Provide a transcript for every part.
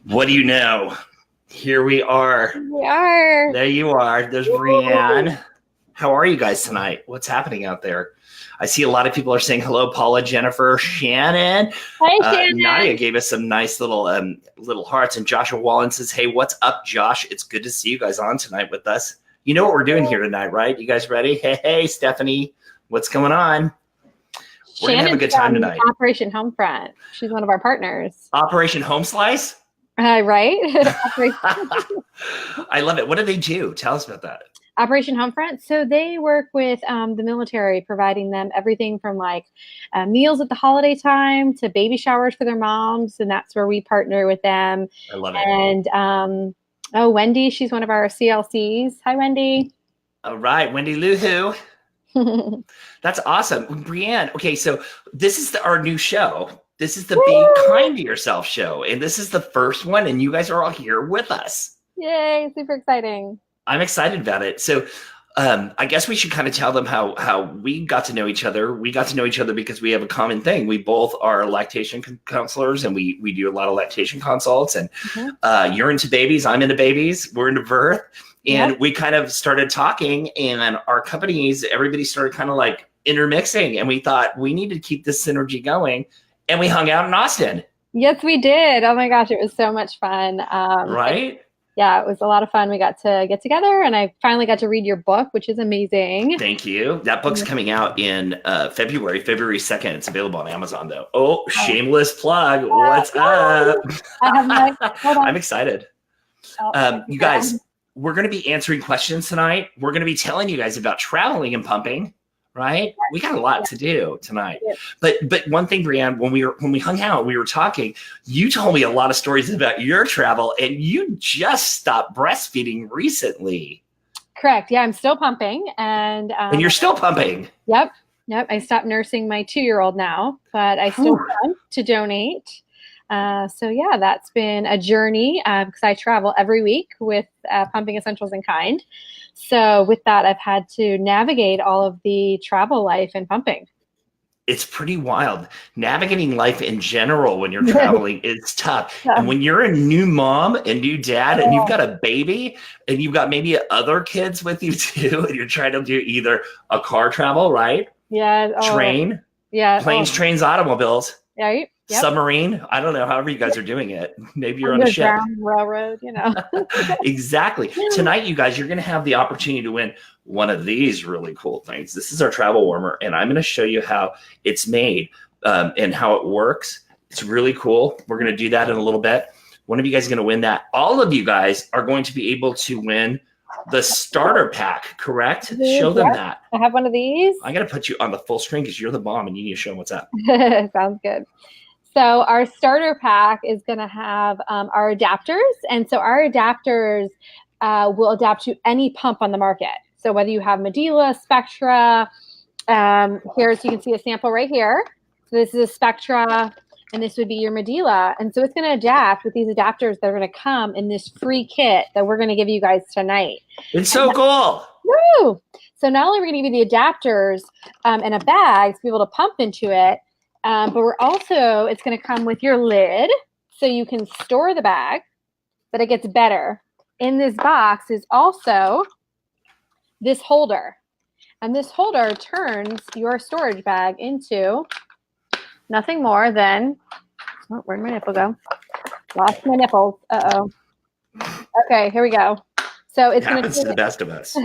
What do you know? Here we are. We are. There you are. There's Brianne. How are you guys tonight? What's happening out there? I see a lot of people are saying hello. Paula, Jennifer, Shannon. Hi, Shannon. Nadia gave us some nice little hearts. And Joshua Wallen says, hey, what's up, Josh? It's good to see you guys on tonight with us. You know what we're doing here tonight, right? You guys ready? Hey, Stephanie. What's going on? We're going to have a good time tonight. Operation Homefront. She's one of our partners. Operation Home Slice? Right? I love it. What do they do? Tell us about that. Operation Homefront. So they work with the military, providing them everything from like meals at the holiday time to baby showers for their moms. And that's where we partner with them. I love it. And Wendy, she's one of our CLCs. Hi, Wendy. All right. Wendy Luhu. That's awesome. Brianne. Okay. So this is our new show. This is the Be Kind to Yourself show. And this is the first one. And you guys are all here with us. Yay. Super exciting. I'm excited about it. So I guess we should kind of tell them how we got to know each other. We got to know each other because we have a common thing. We both are lactation counselors, and we do a lot of lactation consults. And you're into babies. I'm into babies. We're into birth. And we kind of started talking, and our companies, everybody started kind of like intermixing. And we thought we need to keep this synergy going. And we hung out in Austin. Yes, we did. Oh my gosh, it was so much fun. Right? Yeah, it was a lot of fun. We got to get together, and I finally got to read your book, which is amazing. Thank you. That book's coming out in February 2nd. It's available on Amazon, though. Oh, shameless plug. What's up? I'm excited. You guys, we're going to be answering questions tonight. We're going to be telling you guys about traveling and pumping. Right? We got a lot to do tonight. But one thing, Brianne, when we hung out, we were talking, you told me a lot of stories about your travel, and you just stopped breastfeeding recently. Correct. Yeah, I'm still pumping. And you're still pumping. Yep. I stopped nursing my 2-year-old now, but I still want to donate. So yeah, that's been a journey because I travel every week with Pumping Essentials in Kind. So with that, I've had to navigate all of the travel life and pumping. It's pretty wild. Navigating life in general when you're traveling is tough. And when you're a new mom and new dad and you've got a baby and you've got maybe other kids with you too, and you're trying to do either a car travel, right? Yeah. Train. Yeah. Planes, trains, automobiles. Right. Yep. Submarine. I don't know. However you guys are doing it. Maybe you're on a ship. Railroad, Exactly. Tonight, you guys, you're going to have the opportunity to win one of these really cool things. This is our travel warmer, and I'm going to show you how it's made and how it works. It's really cool. We're going to do that in a little bit. One of you guys is going to win that. All of you guys are going to be able to win the starter pack, correct? Show them that. I have one of these. I got to put you on the full screen because you're the mom and you need to show them what's up. Sounds good. So our starter pack is going to have our adapters. And so our adapters will adapt to any pump on the market. So whether you have Medela, Spectra, here, so you can see a sample right here. So this is a Spectra, and this would be your Medela. And so it's going to adapt with these adapters that are going to come in this free kit that we're going to give you guys tonight. It's so cool. Woo! So not only are we going to give you the adapters in a bag to be able to pump into it, but we're also, it's going to come with your lid so you can store the bag. but it gets better. In this box is also this holder. And this holder turns your storage bag into nothing more than, oh, where'd my nipple go? Lost my nipples. Uh-oh. Okay, here we go. So it's going to the best of us.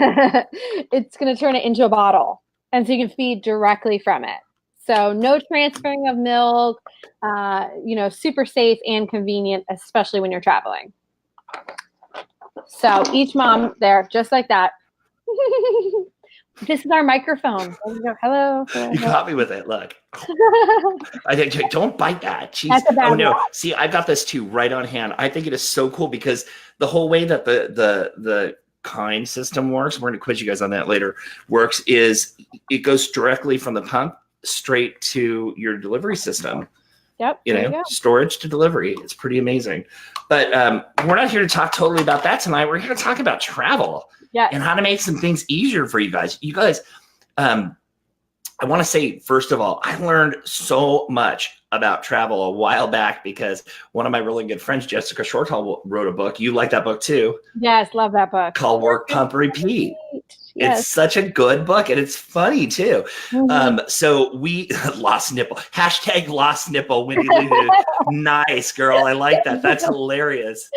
It's going to turn it into a bottle. And so you can feed directly from it. So no transferring of milk, super safe and convenient, especially when you're traveling. So each mom there, just like that. This is our microphone. Hello. You caught me with it. Look. I think don't bite that. Jeez. Oh no. One. See, I got this too right on hand. I think it is so cool because the whole way that the Kiinde system works, we're going to quiz you guys on that later, works is it goes directly from the pump straight to your delivery system. Yep. Storage to delivery. It's pretty amazing. But we're not here to talk totally about that tonight. We're here to talk about travel. Yes. And how to make some things easier for you guys. You guys, I want to say, first of all, I learned so much about travel a while back because one of my really good friends, Jessica Shortall, wrote a book. You like that book too? Yes, love that book. Called Work, Pump, Repeat. Yes. It's such a good book and it's funny too. So we lost nipple. Hashtag lost nipple. Wendy Lee. Nice girl. I like that. That's hilarious.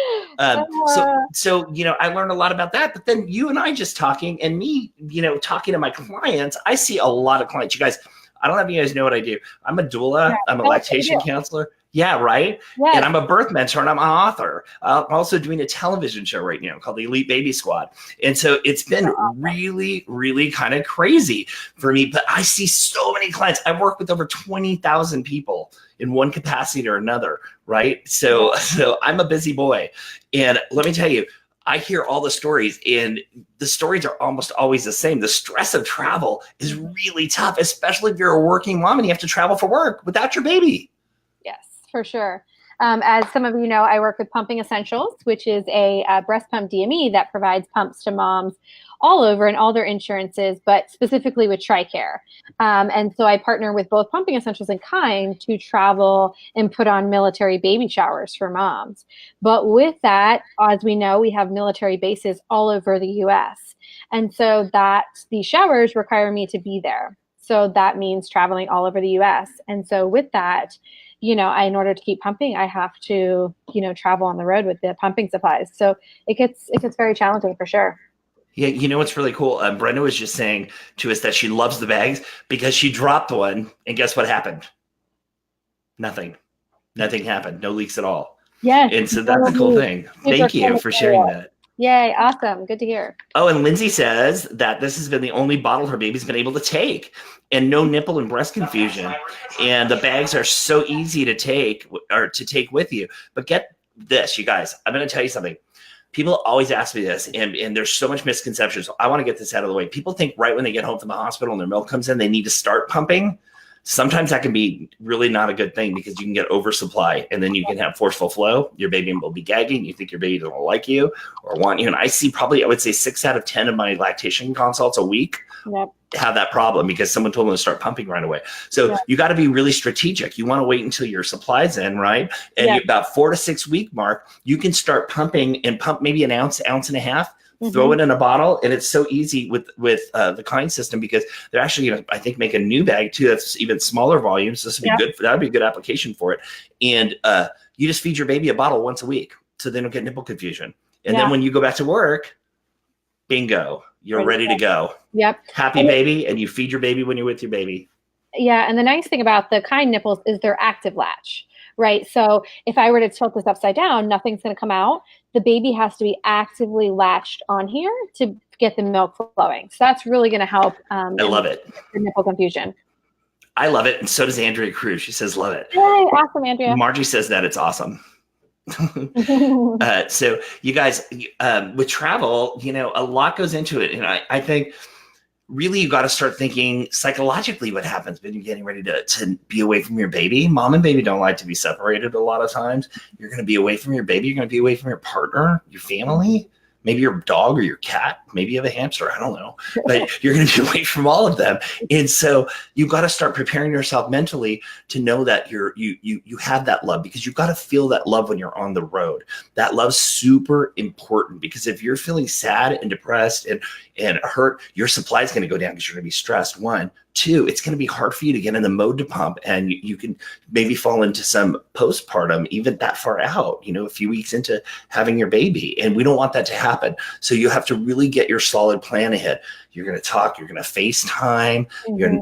So I learned a lot about that. But then you and I just talking and me, talking to my clients, I see a lot of clients. You guys, I don't know if you guys know what I do. I'm a doula. I'm a lactation counselor. Yeah, right. Yes. And I'm a birth mentor and I'm an author. I'm also doing a television show right now called the Elite Baby Squad. And so it's been really, really kind of crazy for me. But I see so many clients. I work with over 20,000 people in one capacity or another, right? So I'm a busy boy. And let me tell you, I hear all the stories and the stories are almost always the same. The stress of travel is really tough, especially if you're a working mom and you have to travel for work without your baby. For sure. As some of you know, I work with Pumping Essentials, which is a breast pump DME that provides pumps to moms all over and all their insurances, but specifically with TRICARE. And so I partner with both Pumping Essentials and Kiinde to travel and put on military baby showers for moms. But with that, as we know, we have military bases all over the U.S. And so that the showers require me to be there. So that means traveling all over the U.S. And so with that, in order to keep pumping, I have to, travel on the road with the pumping supplies. So it gets very challenging for sure. Yeah, what's really cool? Brenda was just saying to us that she loves the bags because she dropped one, and guess what happened? Nothing happened. No leaks at all. Yes. And so that's a cool thing. Thank you for sharing that. Yay, awesome. Good to hear. Oh, and Lindsay says that this has been the only bottle her baby's been able to take and no nipple and breast confusion. And the bags are so easy to take with you. But get this, you guys, I'm going to tell you something. People always ask me this, and there's so much misconception. So I want to get this out of the way. People think right when they get home from the hospital and their milk comes in, they need to start pumping. Sometimes that can be really not a good thing because you can get oversupply and then you can have forceful flow. Your baby will be gagging. You think your baby doesn't like you or want you. And I see I would say 6 out of 10 of my lactation consults a week have that problem because someone told them to start pumping right away. So you got to be really strategic. You want to wait until your supply's in, right? And about 4 to 6 week mark, you can start pumping and pump maybe an ounce and a half. Throw it in a bottle, and it's so easy with the Kiinde system because they're actually going to, I think, make a new bag too that's even smaller volumes. This would be good. That would be a good application for it. And you just feed your baby a bottle once a week, so they don't get nipple confusion. And then when you go back to work, bingo, you're ready to go. Yep. Happy baby, and you feed your baby when you're with your baby. Yeah, and the nice thing about the Kiinde nipples is they're active latch. Right. So if I were to tilt this upside down, nothing's going to come out. The baby has to be actively latched on here to get the milk flowing. So that's really going to help. I love it. The nipple confusion. I love it. And so does Andrea Cruz. She says, love it. Yay, awesome, Andrea. Margie says that it's awesome. So you guys, with travel, a lot goes into it. And I think really, you got to start thinking psychologically what happens when you're getting ready to be away from your baby. Mom and baby don't like to be separated a lot of times. You're going to be away from your baby. You're going to be away from your partner, your family, maybe your dog or your cat, maybe you have a hamster, I don't know, but you're going to be away from all of them. And so you've got to start preparing yourself mentally to know that you have that love, because you've got to feel that love when you're on the road. That love's super important, because if you're feeling sad and depressed and hurt, your supply is going to go down because you're going to be stressed. 1, 2, it's going to be hard for you to get in the mode to pump, and you can maybe fall into some postpartum even that far out, a few weeks into having your baby. And we don't want that to happen. So you have to really get your solid plan ahead. You're going to talk, you're going to FaceTime,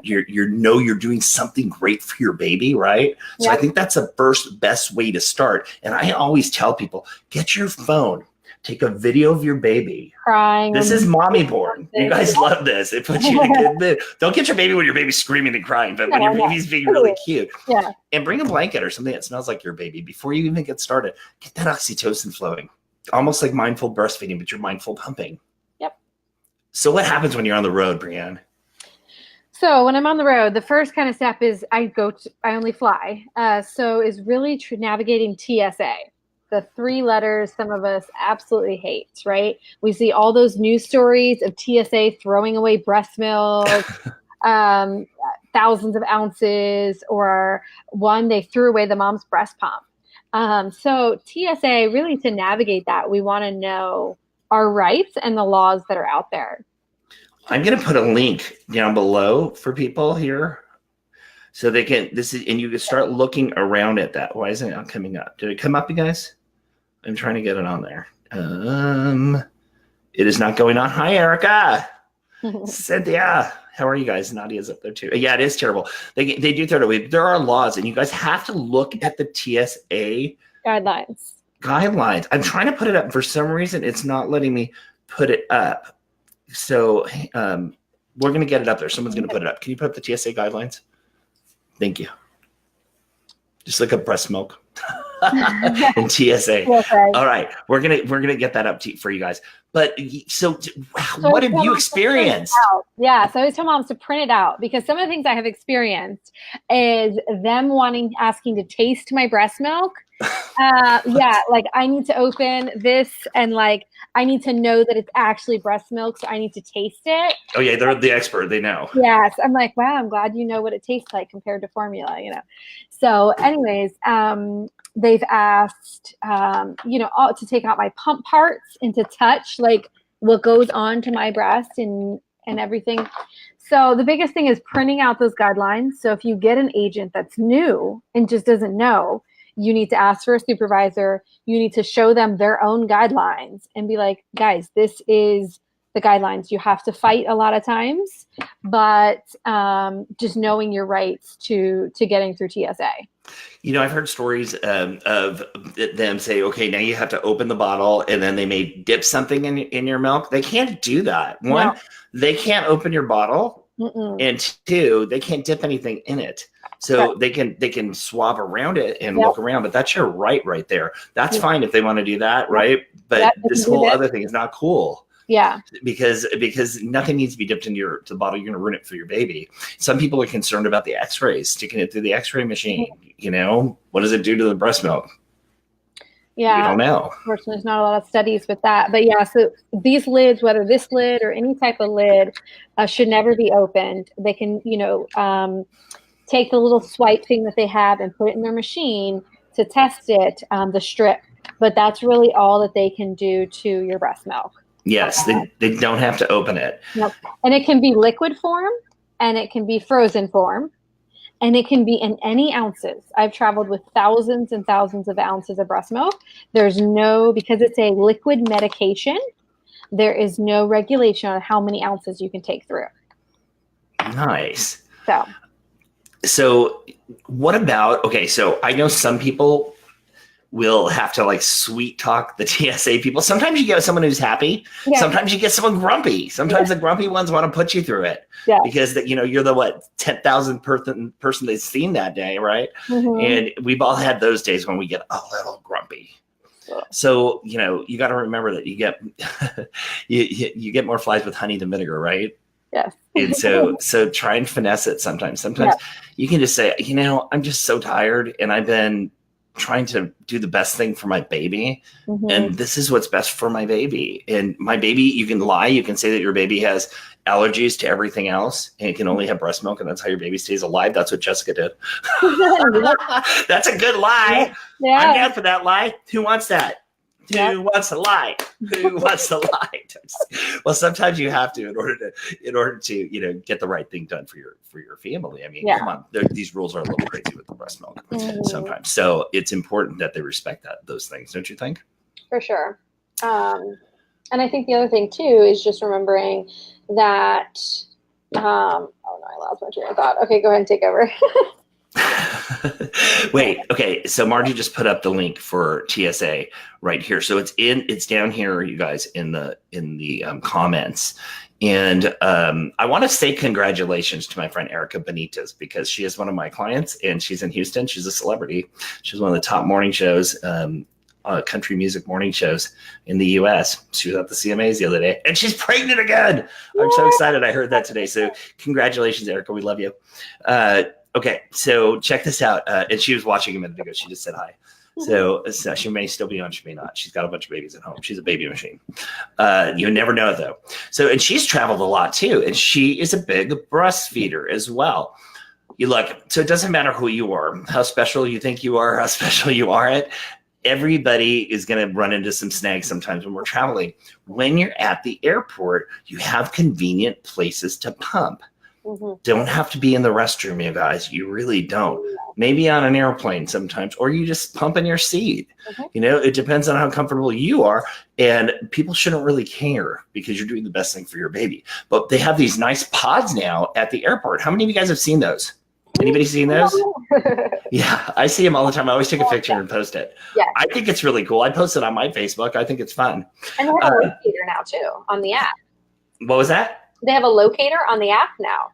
you're doing something great for your baby, right? So I think that's the first best way to start. And I always tell people, get your phone, take a video of your baby crying. This is mommy porn. You guys love this. It puts you in a good mood. Don't get your baby when your baby's screaming and crying, but when your baby's being really cute. Yeah. And bring a blanket or something that smells like your baby before you even get started. Get that oxytocin flowing. Almost like mindful breastfeeding, but you're mindful pumping. Yep. So what happens when you're on the road, Brianne? So when I'm on the road, the first kind of step is I only fly. So is really navigating TSA. The 3 letters some of us absolutely hate, right? We see all those news stories of TSA throwing away breast milk, thousands of ounces, or one, they threw away the mom's breast pump. So TSA, really to navigate that, we want to know our rights and the laws that are out there. I'm going to put a link down below for people here so they can, and you can start looking around at that. Why isn't it not coming up? Did it come up, you guys? I'm trying to get it on there. It is not going on. Hi, Erica. Cynthia. How are you guys? Nadia's up there too. Yeah, it is terrible. They do throw it away. There are laws, and you guys have to look at the TSA guidelines. I'm trying to put it up. For some reason, it's not letting me put it up. So we're going to get it up there. Someone's going to put it up. Can you put up the TSA guidelines? Thank you. Just look up breast milk and TSA. All right, we're gonna get that up for you guys. But so what have you experienced? Yeah, so I always tell moms to print it out, because some of the things I have experienced is them asking to taste my breast milk. Yeah, like I need to open this, and like I need to know that it's actually breast milk, so I need to taste it. Oh yeah, they're the expert. They know. Yes, I'm like, wow, I'm glad you know what it tastes like compared to formula, So anyways, they've asked, to take out my pump parts and to touch like what goes on to my breast and everything. So the biggest thing is printing out those guidelines. So if you get an agent that's new and just doesn't know, you need to ask for a supervisor. You need to show them their own guidelines and be like, guys, this is the guidelines. You have to fight a lot of times, but just knowing your rights to getting through TSA. I've heard stories of them say, okay, now you have to open the bottle, and then they may dip something in your milk. They can't do that. One, they can't open your bottle. And 2, they can't dip anything in it. So they can swab around it and look around, but that's your right there. That's fine if they want to do that, right? But this whole other thing is not cool. Yeah. Because nothing needs to be dipped into the bottle. You're going to ruin it for your baby. Some people are concerned about the x-rays, sticking it through the x-ray machine. What does it do to the breast milk? Yeah. We don't know. Unfortunately, there's not a lot of studies with that. But yeah, so these lids, whether this lid or any type of lid, should never be opened. They can, take the little swipe thing that they have and put it in their machine to test it, the strip. But that's really all that they can do to your breast milk. Yes, they don't have to open it. Nope. And it can be liquid form, and it can be frozen form, and it can be in any ounces. I've traveled with thousands and thousands of ounces of breast milk. Because it's a liquid medication, there is no regulation on how many ounces you can take through. Nice. So what about, so I know some people will have to like sweet talk the TSA people. Sometimes you get someone who's happy. Yeah. Sometimes you get someone grumpy. Sometimes the grumpy ones want to put you through it because you're the 10,000th person they've seen that day, right? And we've all had those days when we get a little grumpy. So you got to remember that you get you get more flies with honey than vinegar, right? Yes. And so try and finesse it sometimes. Sometimes you can just say, I'm just so tired, and I've been trying to do the best thing for my baby. And this is what's best for my baby. And my baby, you can lie. You can say that your baby has allergies to everything else and it can only have breast milk. And that's how your baby stays alive. That's what Jessica did. That's a good lie. Yeah. I'm down for that lie. Who wants that? Who wants to lie? Who wants to lie? Well, sometimes you have to in order to get the right thing done for your family. I mean, come on, these rules are a little crazy with the breast milk sometimes. So it's important that they respect those things, don't you think? For sure. And I think the other thing too is just remembering that. Oh no, I lost my train of thought. Okay, go ahead and take over. Wait, okay. So Margie just put up the link for TSA right here. So it's down here, you guys, in the comments. And I want to say congratulations to my friend Erica Benitez because she is one of my clients and she's in Houston. She's a celebrity. She's one of the top morning shows, country music morning shows in the US. She was at the CMAs the other day and she's pregnant again. I'm so excited. I heard that today. So congratulations, Erica. We love you. Okay, so check this out. And she was watching a minute ago. She just said hi. So she may still be on, she may not. She's got a bunch of babies at home. She's a baby machine. You never know, though. So, and she's traveled a lot, too. And she is a big breastfeeder as well. So it doesn't matter who you are, how special you think you are, how special you aren't. Everybody is going to run into some snags sometimes when we're traveling. When you're at the airport, you have convenient places to pump. Don't have to be in the restroom, you guys. You really don't. Maybe on an airplane sometimes, or you just pump in your seat. It depends on how comfortable you are. And people shouldn't really care because you're doing the best thing for your baby. But they have these nice pods now at the airport. How many of you guys have seen those? Anybody seen those? Yeah, I see them all the time. I always take a picture and post it. Yeah. I think it's really cool. I post it on my Facebook. I think it's fun. And they have a locator now, too, on the app. What was that? They have a locator on the app now.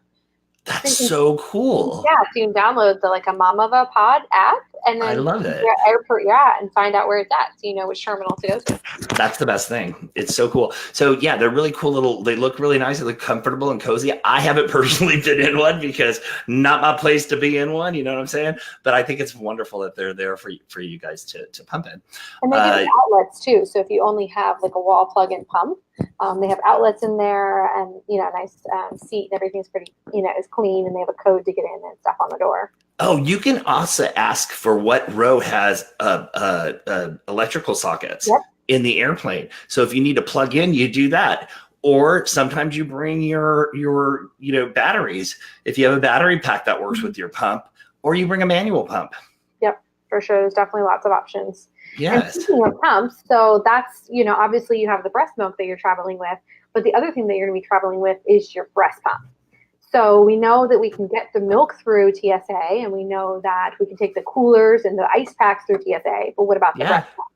That's so cool. Yeah, so you can download the a Mamava Pod app and then I love it. Airport you're at and find out where it's at so you know which terminal to go to. That's the best thing. It's so cool. So yeah, they're really cool they look really nice. They look comfortable and cozy. I haven't personally been in one because not my place to be in one, you know what I'm saying? But I think it's wonderful that they're there for you guys to pump in. And they give outlets too. So if you only have a wall plug-in pump, they have outlets in there and, a nice seat and everything's pretty, is clean and they have a code to get in and stuff on the door. Oh, you can also ask for what row has electrical sockets in the airplane. So if you need to plug in, you do that. Or sometimes you bring your batteries. If you have a battery pack that works with your pump, or you bring a manual pump. Yep, for sure. There's definitely lots of options. Yes. And speaking of pumps, so that's, obviously you have the breast milk that you're traveling with, but the other thing that you're going to be traveling with is your breast pump. So we know that we can get the milk through TSA and we know that we can take the coolers and the ice packs through TSA, but what about the breast pump?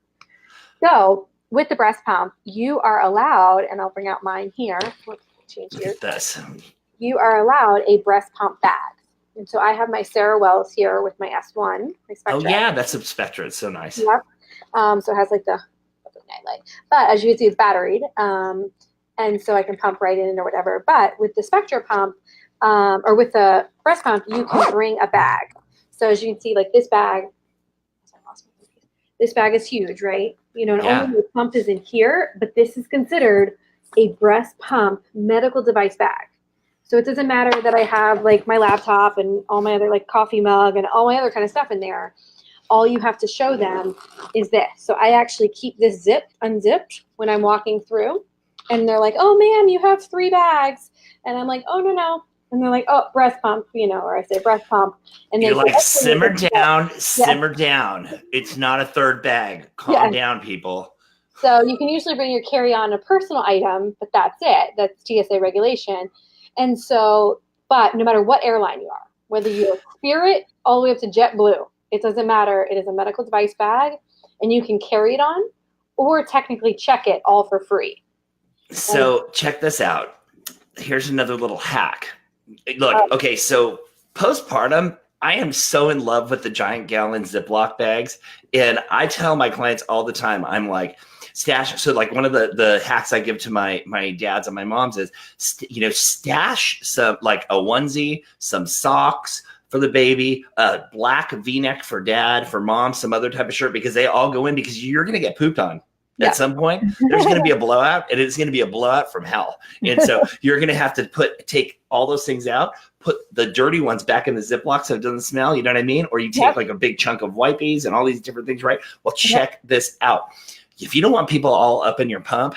So with the breast pump, you are allowed, and I'll bring out mine here. Let's change here. This. You are allowed a breast pump bag. And so I have my Sarah Wells here with my S1. My Spectra. Oh yeah, that's a Spectra. It's so nice. Yep. So it has the nightlight, but as you can see, it's batteried. And so I can pump right in or whatever. But with the Spectra pump, or with the breast pump, you can bring a bag. So as you can see, this bag is huge, right? And only the pump is in here, but this is considered a breast pump medical device bag. So it doesn't matter that I have my laptop and all my other coffee mug and all my other kind of stuff in there. All you have to show them is this. So I actually keep this unzipped when I'm walking through. And they're like, oh, ma'am, you have 3 bags. And I'm like, oh, no. And they're like, oh, breast pump, or I say breast pump. And you're like, simmer down. It's not a third bag. Calm down, people. So you can usually bring your carry-on a personal item, but that's it. That's TSA regulation. And so, but no matter what airline you are, whether you're Spirit all the way up to JetBlue, it doesn't matter. It is a medical device bag, and you can carry it on or technically check it all for free. So check this out. Here's another little hack. Look, okay, so postpartum, I am so in love with the giant gallon Ziploc bags. And I tell my clients all the time, I'm like, stash. So one of the hacks I give to my dads and my moms is, stash some a onesie, some socks, for the baby, black V-neck for dad, for mom, some other type of shirt, because they all go in, because you're going to get pooped on. At some point, there's going to be a blowout, and it's going to be a blowout from hell. And so you're going to have to take all those things out, put the dirty ones back in the Ziploc so it doesn't smell. You know what I mean? Or you take like a big chunk of wipes and all these different things, right? Well, check this out. If you don't want people all up in your pump,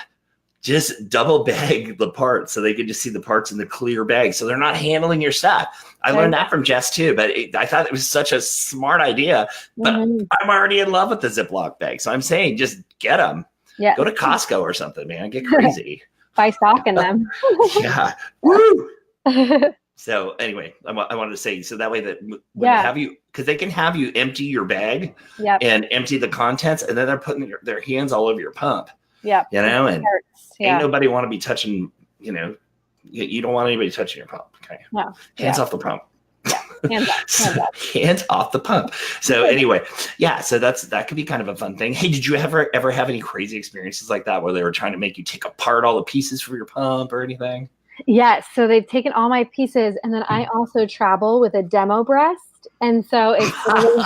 just double bag the parts so they can just see the parts in the clear bag, so they're not handling your stuff. I learned that from Jess too, but I thought it was such a smart idea. But I'm already in love with the Ziploc bag, so I'm saying just get them. Yeah. Go to Costco or something, man. Get crazy. Buy stock in them. Yeah. Woo! So anyway, I wanted to say, so that way that when they have you, because they can have you empty your bag and empty the contents, and then they're putting their hands all over your pump. Yeah. You know, and ain't nobody want to be touching, you know, you don't want anybody touching your pump. Okay. No. Hands off the pump. Hands up. Hands off the pump. So anyway, so that could be kind of a fun thing. Hey, did you ever have any crazy experiences like that where they were trying to make you take apart all the pieces for your pump or anything? Yes. So they've taken all my pieces, and then I also travel with a demo breast. And so it's really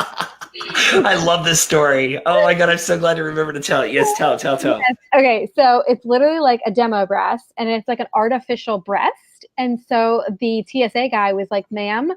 I love this story. Oh my God, I'm so glad you remember to tell it. Yes, tell. Yes. Okay, so it's literally like a demo breast, and it's like an artificial breast. And so the TSA guy was like, "Ma'am,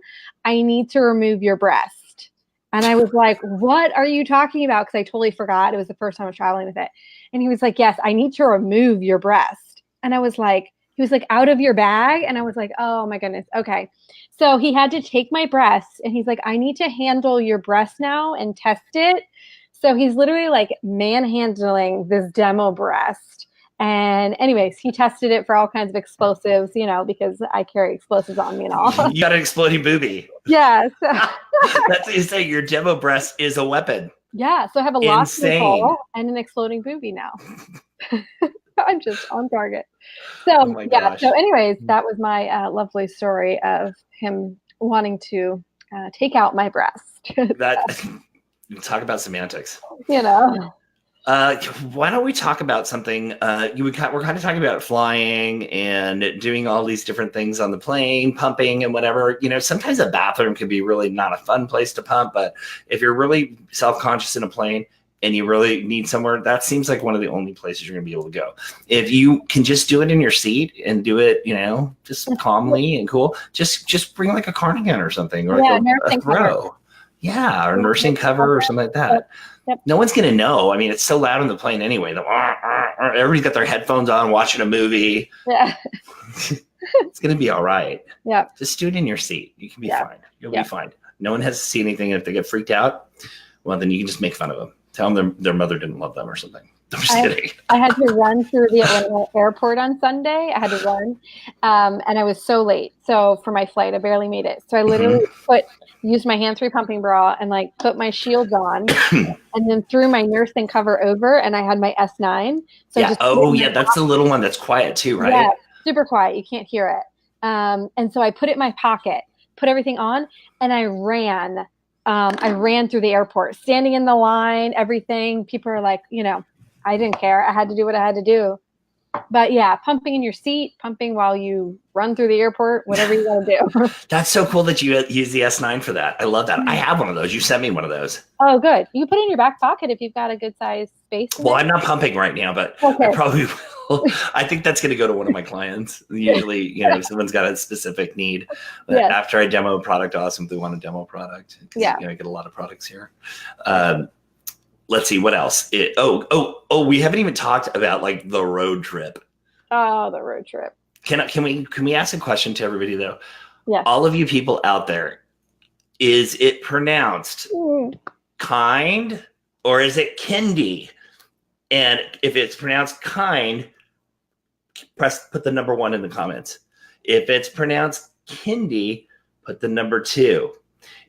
I need to remove your breast." And I was like, "What are you talking about?" Because I totally forgot. It was the first time I was traveling with it. And he was like, "Yes, I need to remove your breast." And I was like, he was like, "Out of your bag?" And I was like, "Oh my goodness. Okay." So he had to take my breast, and he's like, "I need to handle your breast now and test it." So he's literally like manhandling this demo breast. And anyways, he tested it for all kinds of explosives, you know, because I carry explosives on me and all. You got an exploding boobie. Yeah. So. That's what you say. Your demo breast is a weapon. Yeah. So I have a lost hole and an exploding boobie now. I'm just on target. So gosh. So anyways, that was my lovely story of him wanting to take out my breast. Talk about semantics. You know. Why don't we talk about something? We're kind of talking about flying and doing all these different things on the plane, pumping and whatever. You know, sometimes a bathroom can be really not a fun place to pump, but if you're really self-conscious in a plane and you really need somewhere, that seems like one of the only places you're going to be able to go. If you can just do it in your seat and do it, you know, just calmly and cool, just bring like a cardigan or something, or like a throw. Yeah, or nursing cover or something like that. Yep. No one's going to know. I mean, it's so loud on the plane anyway. Everybody's got their headphones on watching a movie. Yeah. It's going to be all right. Yeah. Just do it in your seat. You can be fine. You'll be fine. No one has to see anything. If they get freaked out, well, then you can just make fun of them. Tell them their mother didn't love them or something. I'm just kidding. I had to run through the Atlanta airport on Sunday. I had to run, and I was so late. So for my flight, I barely made it. So I literally used my hands-free pumping bra and like put my shields on, and then threw my nursing cover over, and I had my S9. So that's the little one that's quiet too, right? Yeah, super quiet. You can't hear it. And so I put it in my pocket, put everything on, and I ran. I ran through the airport, standing in the line, everything. People are like, you know. I didn't care. I had to do what I had to do. But yeah, pumping in your seat, pumping while you run through the airport, whatever you want to do. That's so cool that you use the S9 for that. I love that. I have one of those. You sent me one of those. Oh, good. You put it in your back pocket if you've got a good size space. Well, I'm not pumping right now, but I probably will. I think that's going to go to one of my clients. Usually, you know, if someone's got a specific need. But after I demo a product, I'll ask them if they want a demo product. You know, I get a lot of products here. Let's see what else. We haven't even talked about like the road trip. Oh, the road trip. Can we ask a question to everybody though? Yeah. All of you people out there, is it pronounced kind or is it Kiinde? And if it's pronounced kind, put the number 1 in the comments. If it's pronounced Kiinde, put the number 2.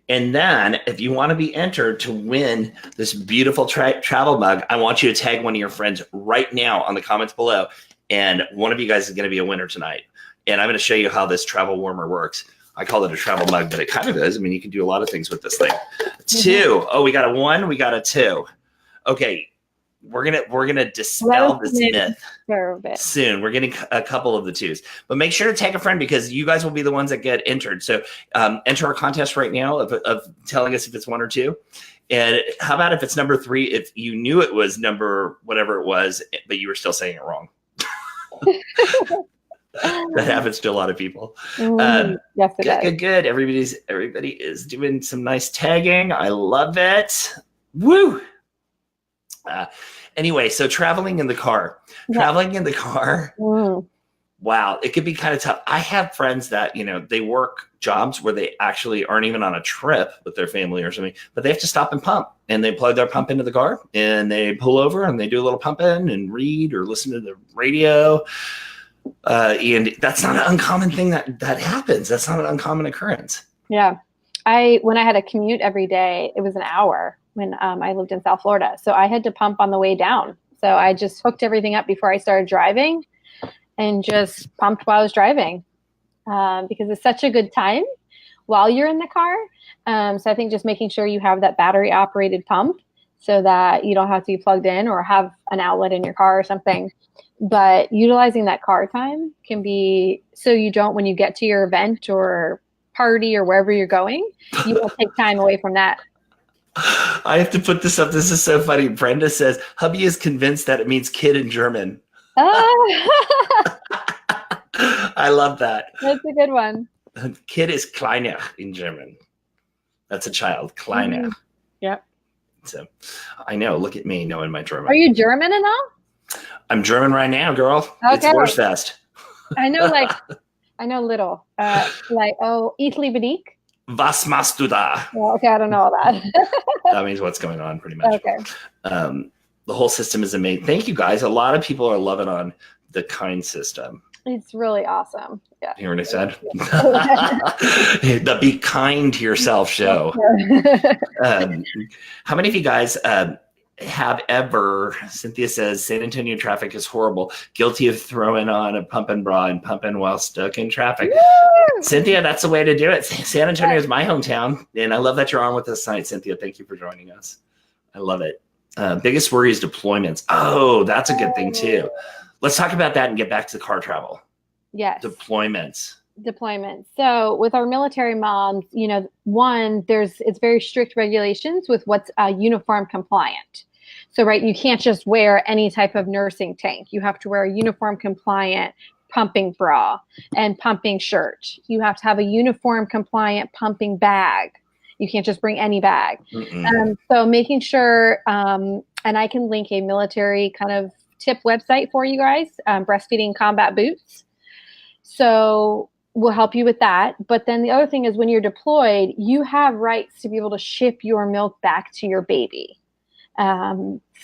And then if you want to be entered to win this beautiful travel mug, I want you to tag one of your friends right now on the comments below. And one of you guys is going to be a winner tonight. And I'm going to show you how this travel warmer works. I call it a travel mug, but it kind of is. I mean, you can do a lot of things with this thing. 2. Oh, we got a 1. We got a 2. Okay. we're gonna dispel this myth soon. We're getting a couple of the twos, but make sure to tag a friend because you guys will be the ones that get entered. So enter our contest right now of telling us if it's 1 or 2. And how about if it's number 3, if you knew it was number whatever it was, but you were still saying it wrong. That happens to a lot of people. Yes, it does. Good. Everybody is doing some nice tagging. I love it. Woo. Anyway, so traveling in the car. Wow, it could be kind of tough. I have friends that, they work jobs where they actually aren't even on a trip with their family or something, but they have to stop and pump, and they plug their pump into the car and they pull over and they do a little pumping and read or listen to the radio. And that's not an uncommon thing that happens. That's not an uncommon occurrence. Yeah. When I had a commute every day, it was an hour when I lived in South Florida. So I had to pump on the way down. So I just hooked everything up before I started driving and just pumped while I was driving because it's such a good time while you're in the car. So I think just making sure you have that battery operated pump so that you don't have to be plugged in or have an outlet in your car or something. But utilizing that car time can be so you don't, when you get to your event or party or wherever you're going, you won't take time away from that. I have to put this up. This is so funny. Brenda says, hubby is convinced that it means kid in German. I love that. That's a good one. Kid is kleiner in German. That's a child. Kleiner. Mm-hmm. Yep. So I know. Look at me knowing my German. Are you German and all? I'm German right now, girl. Okay. It's Wurstfest. I know little. Ich liebe dich. Was machst du da? Well, okay, I don't know all that. That means what's going on, pretty much. Okay. The whole system is amazing. Thank you, guys. A lot of people are loving on the kind system. It's really awesome. Yeah. You hear what I said? The Be Kind to Yourself show. How many of you guys have ever, Cynthia says, San Antonio traffic is horrible. Guilty of throwing on a pumping bra and pumping while stuck in traffic. Woo! Cynthia, that's the way to do it. San Antonio is my hometown, and I love that you're on with us tonight, Cynthia. Thank you for joining us. I love it. Biggest worry is deployments. Oh, that's a good thing too. Let's talk about that and get back to the car travel. Yes. Deployments. So with our military moms, it's very strict regulations with what's uniform compliant. So, right, you can't just wear any type of nursing tank. You have to wear a uniform compliant pumping bra and pumping shirt. You have to have a uniform compliant pumping bag. You can't just bring any bag. So making sure, and I can link a military kind of tip website for you guys, Breastfeeding Combat Boots. So we'll help you with that. But then the other thing is when you're deployed, you have rights to be able to ship your milk back to your baby.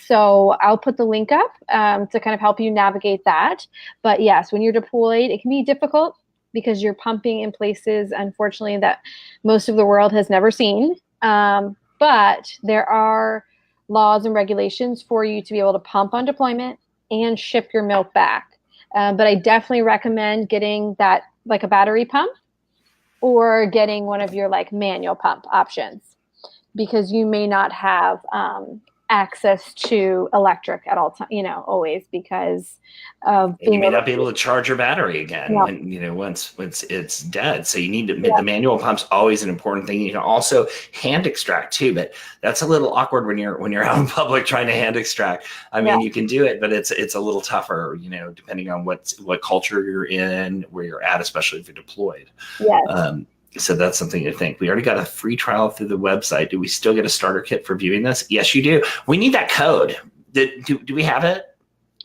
So I'll put the link up to kind of help you navigate that. But yes, when you're deployed, it can be difficult because you're pumping in places, unfortunately, that most of the world has never seen. But there are laws and regulations for you to be able to pump on deployment and ship your milk back. But I definitely recommend getting that, like a battery pump, or getting one of your like manual pump options, because you may not have access to electric at all time, always, because of you may not be able to charge your battery again when, once it's dead. So you need to, the manual pump's always an important thing. You can also hand extract too, but that's a little awkward when you're out in public trying to hand extract. I mean, you can do it, but it's a little tougher, depending on what culture you're in, where you're at, especially if you're deployed. Yes. So that's something to think. We already got a free trial through the website. Do we still get a starter kit for viewing this? Yes, you do. We need that code. Do we have it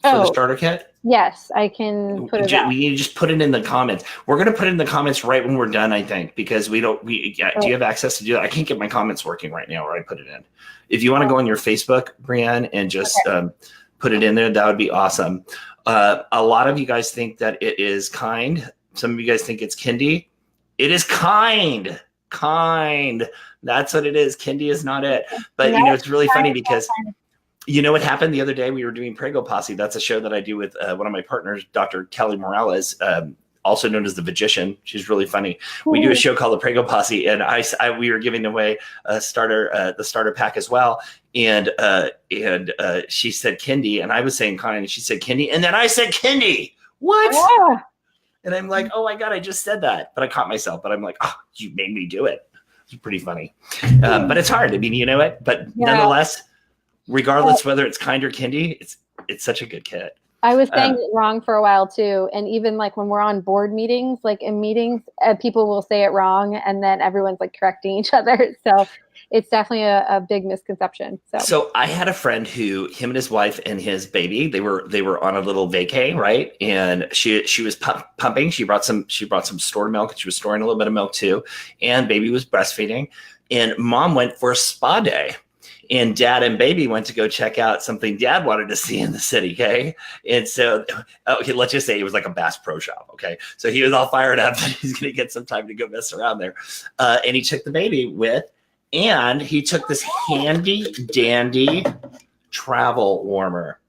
for the starter kit? Yes, I can put it up. We need to just put it in the comments. We're going to put it in the comments right when we're done, I think, because do you have access to do that? I can't get my comments working right now where I put it in. If you want to go on your Facebook, Brianne, and just put it in there, that would be awesome. A lot of you guys think that it is kind. Some of you guys think it's Kiinde. It is kind. That's what it is. Kiinde is not it. But, it's really funny because, what happened the other day? We were doing Prego Posse. That's a show that I do with one of my partners, Dr. Kelly Morales. also known as the Magician. She's really funny. We do a show called the Prego Posse, and we were giving away the starter pack as well. And she said Kiinde, and I was saying Kiinde, and she said Kiinde, and then I said Kiinde. What? Yeah. And I'm like, oh my God, I just said that. But I caught myself, but I'm like, oh, you made me do it. It's pretty funny. But it's hard. I mean, you know it. But nonetheless, regardless whether it's Kiinde or Kiinde, it's such a good kit. I was saying it wrong for a while too. And even like when we're on board meetings, like in meetings, people will say it wrong and then everyone's like correcting each other. So it's definitely a big misconception. So I had a friend who, him and his wife and his baby, they were on a little vacay, right? And she was pumping. She brought some stored milk, and she was storing a little bit of milk too. And baby was breastfeeding. And mom went for a spa day. And dad and baby went to go check out something dad wanted to see in the city. Okay. And so, okay, let's just say it was like a Bass Pro Shop. Okay. So he was all fired up that he's going to get some time to go mess around there. And he took the baby with, and he took this handy dandy travel warmer.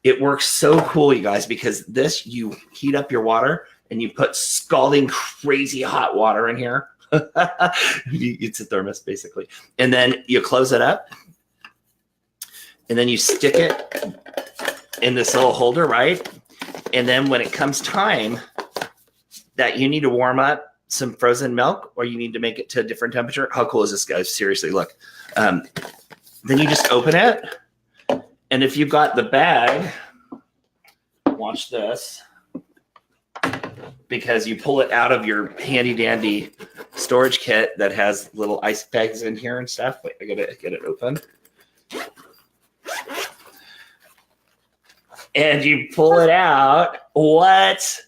It works so cool, you guys, because you heat up your water and you put scalding crazy hot water in here. It's a thermos basically. And then you close it up. And then you stick it in this little holder, right? And then when it comes time that you need to warm up some frozen milk, or you need to make it to a different temperature, how cool is this, guys? Seriously, look. Then you just open it. And if you've got the bag, watch this, because you pull it out of your handy dandy storage kit that has little ice bags in here and stuff. Wait, I gotta get it open. And you pull it out. What?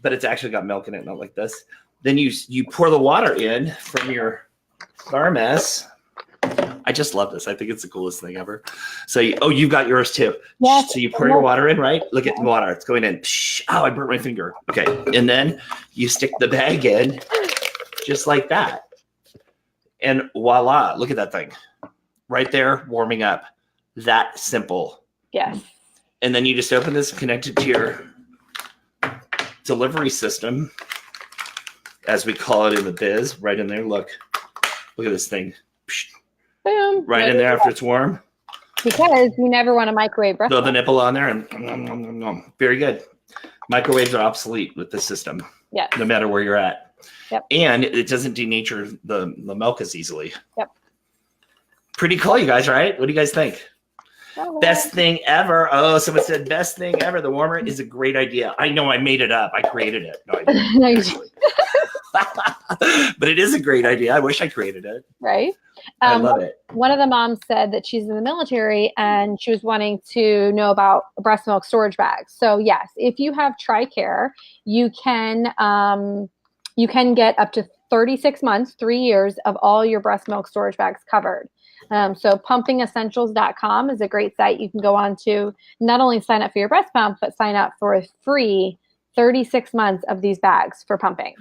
But it's actually got milk in it, not like this. Then you pour the water in from your thermos. I just love this. I think it's the coolest thing ever. So, you've got yours too. Yes. So you pour your water in, right? Look at the water. It's going in. Oh, I burnt my finger. Okay. And then you stick the bag in just like that. And voila, look at that thing. Right there, warming up. That simple. Yes. And then you just open this, connect it to your delivery system, as we call it in the biz, right in there. Look at this thing. Boom. Right in there after it's warm. Because you never want to microwave breast. Throw the nipple on there and very good. Microwaves are obsolete with this system. Yeah. No matter where you're at. Yep. And it doesn't denature the milk as easily. Yep. Pretty cool, you guys, right? What do you guys think? Oh, best thing ever. Oh, someone said best thing ever. The warmer is a great idea. I know I made it up. I created it. No, I didn't. But it is a great idea. I wish I created it. Right. I love it. One of the moms said that she's in the military and she was wanting to know about breast milk storage bags. So yes, if you have TRICARE, you can get up to 36 months, 3 years of all your breast milk storage bags covered. So pumpingessentials.com is a great site. You can go on to not only sign up for your breast pump, but sign up for a free 36 months of these bags for pumping.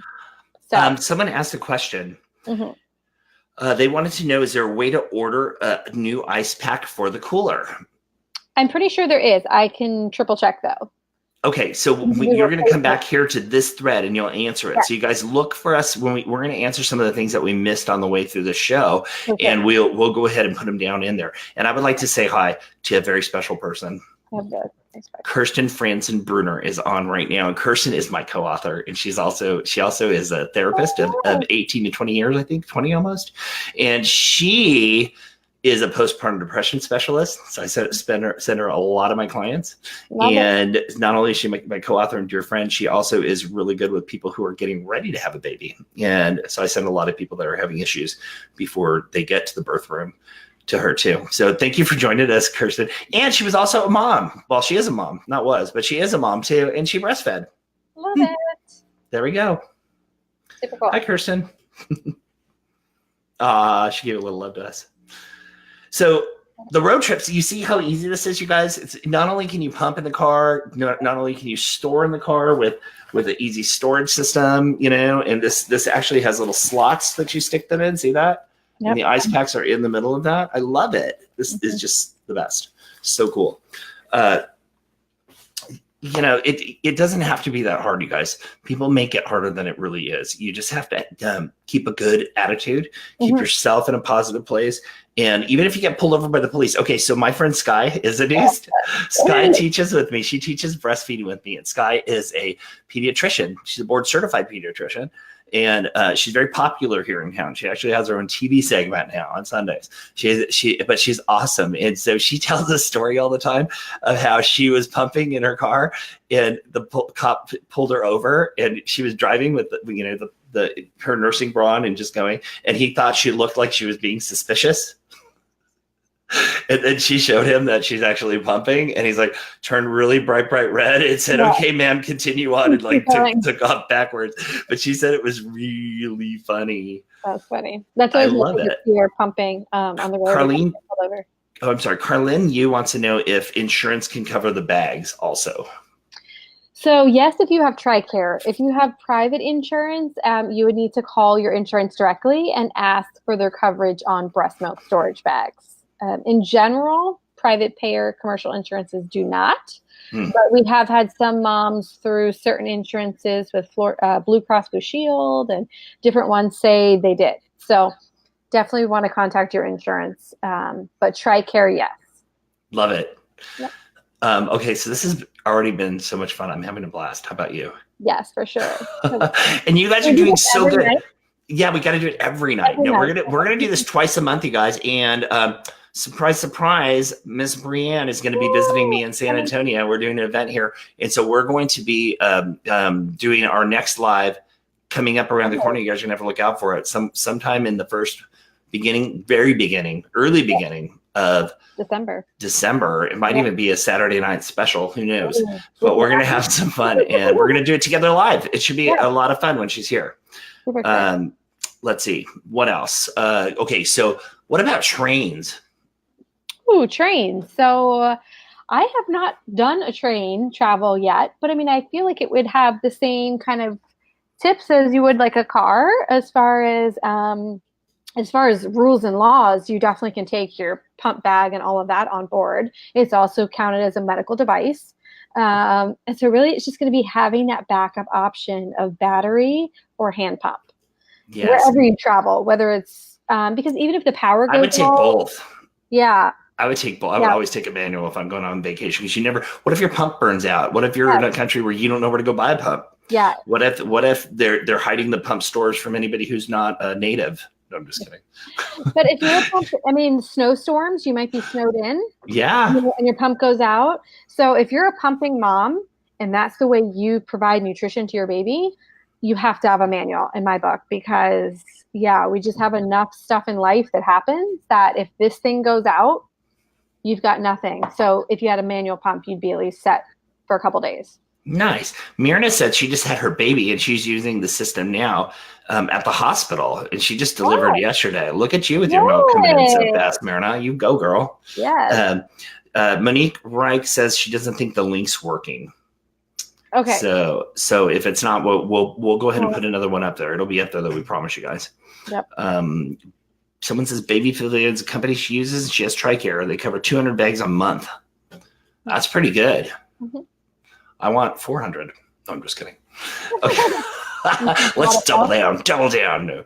So someone asked a question. Mm-hmm. They wanted to know, is there a way to order a new ice pack for the cooler? I'm pretty sure there is. I can triple check though. Okay, so you're going to come back here to this thread and you'll answer it. Yeah. So you guys look for us when we're going to answer some of the things that we missed on the way through the show, and we'll go ahead and put them down in there. And I would like to say hi to a very special person. Kirsten Franzen Bruner is on right now, and Kirsten is my co-author, and she also is a therapist of 18 to 20 years, I think 20 almost, and she is a postpartum depression specialist. So I send her a lot of my clients. And not only is she my co-author and dear friend, she also is really good with people who are getting ready to have a baby. And so I send a lot of people that are having issues before they get to the birth room to her too. So thank you for joining us, Kirsten. And she was also a mom. Well, she is a mom, not was, but she is a mom too. And she breastfed. Love it. There we go. Super cool. Hi, Kirsten. She gave a little love to us. So the road trips, you see how easy this is, you guys? It's not only can you pump in the car, not only can you store in the car with an easy storage system, and this actually has little slots that you stick them in. See that? Yep. And the ice packs are in the middle of that. I love it. This is just the best. So cool. it doesn't have to be that hard, you guys. People make it harder than it really is. You just have to keep a good attitude, keep yourself in a positive place. And even if you get pulled over by the police, okay, so my friend Sky is a dentist. Sky teaches with me. She teaches breastfeeding with me. And Sky is a pediatrician. She's a board certified pediatrician. And she's very popular here in town. She actually has her own TV segment now on Sundays. But she's awesome. And so she tells a story all the time of how she was pumping in her car, and the cop pulled her over, and she was driving with her nursing bra on and just going, and he thought she looked like she was being suspicious. And then she showed him that she's actually pumping, and he's like turned really bright red and said, "Okay, ma'am, continue on," and like took off backwards. But she said it was really funny. That's funny. That's I love it. You're pumping on the road. Carlene, I'm sorry. Carlene, you wants to know if insurance can cover the bags also. So yes, if you have TRICARE. If you have private insurance, you would need to call your insurance directly and ask for their coverage on breast milk storage bags. In general, private payer commercial insurances do not, but we have had some moms through certain insurances with Blue Cross Blue Shield and different ones say they did. So definitely want to contact your insurance, but TRICARE, yes. Love it. Yep. Okay, so this has already been so much fun. I'm having a blast. How about you? Yes, for sure. And you guys are doing so good. Night? Yeah, we got to do it every night. We're gonna do this twice a month, you guys, and surprise, surprise, Miss Brianne is going to be visiting me in San Antonio. We're doing an event here. And so we're going to be doing our next live coming up around the corner. You guys are going to have to look out for it. Sometime in the early beginning of December. It might even be a Saturday night special. Who knows? But we're going to have some fun, and we're going to do it together live. It should be a lot of fun when she's here. Let's see. What else? Okay, so what about trains? Ooh, trains. So I have not done a train travel yet, but I mean, I feel like it would have the same kind of tips as you would like a car, as far as rules and laws. You definitely can take your pump bag and all of that on board. It's also counted as a medical device. And so really it's just going to be having that backup option of battery or hand pump. Yes. Wherever you travel, whether it's because even if the power goes, I would take both. Yeah. I would take both. I would always take a manual if I'm going on vacation, because what if your pump burns out? What if you're in a country where you don't know where to go buy a pump? Yeah. What if they're hiding the pump stores from anybody who's not a native? No, I'm just kidding. But if you're snowstorms, you might be snowed in. Yeah. And your pump goes out. So if you're a pumping mom and that's the way you provide nutrition to your baby, you have to have a manual in my book, because we just have enough stuff in life that happens that if this thing goes out, you've got nothing. So if you had a manual pump, you'd be at least set for a couple days. Nice. Myrna said she just had her baby and she's using the system now at the hospital, and she just delivered yesterday. Look at you with your milk coming in so fast, Myrna. You go, girl. Yeah. Monique Reich says she doesn't think the link's working. Okay. So if it's not, we'll go ahead and put another one up there. It'll be up there, though. We promise you guys. Yep. Someone says Baby Field's a company she uses. She has TRICARE. They cover 200 bags a month. That's pretty good. Mm-hmm. I want 400. No, I'm just kidding. Okay. Let's double down. No.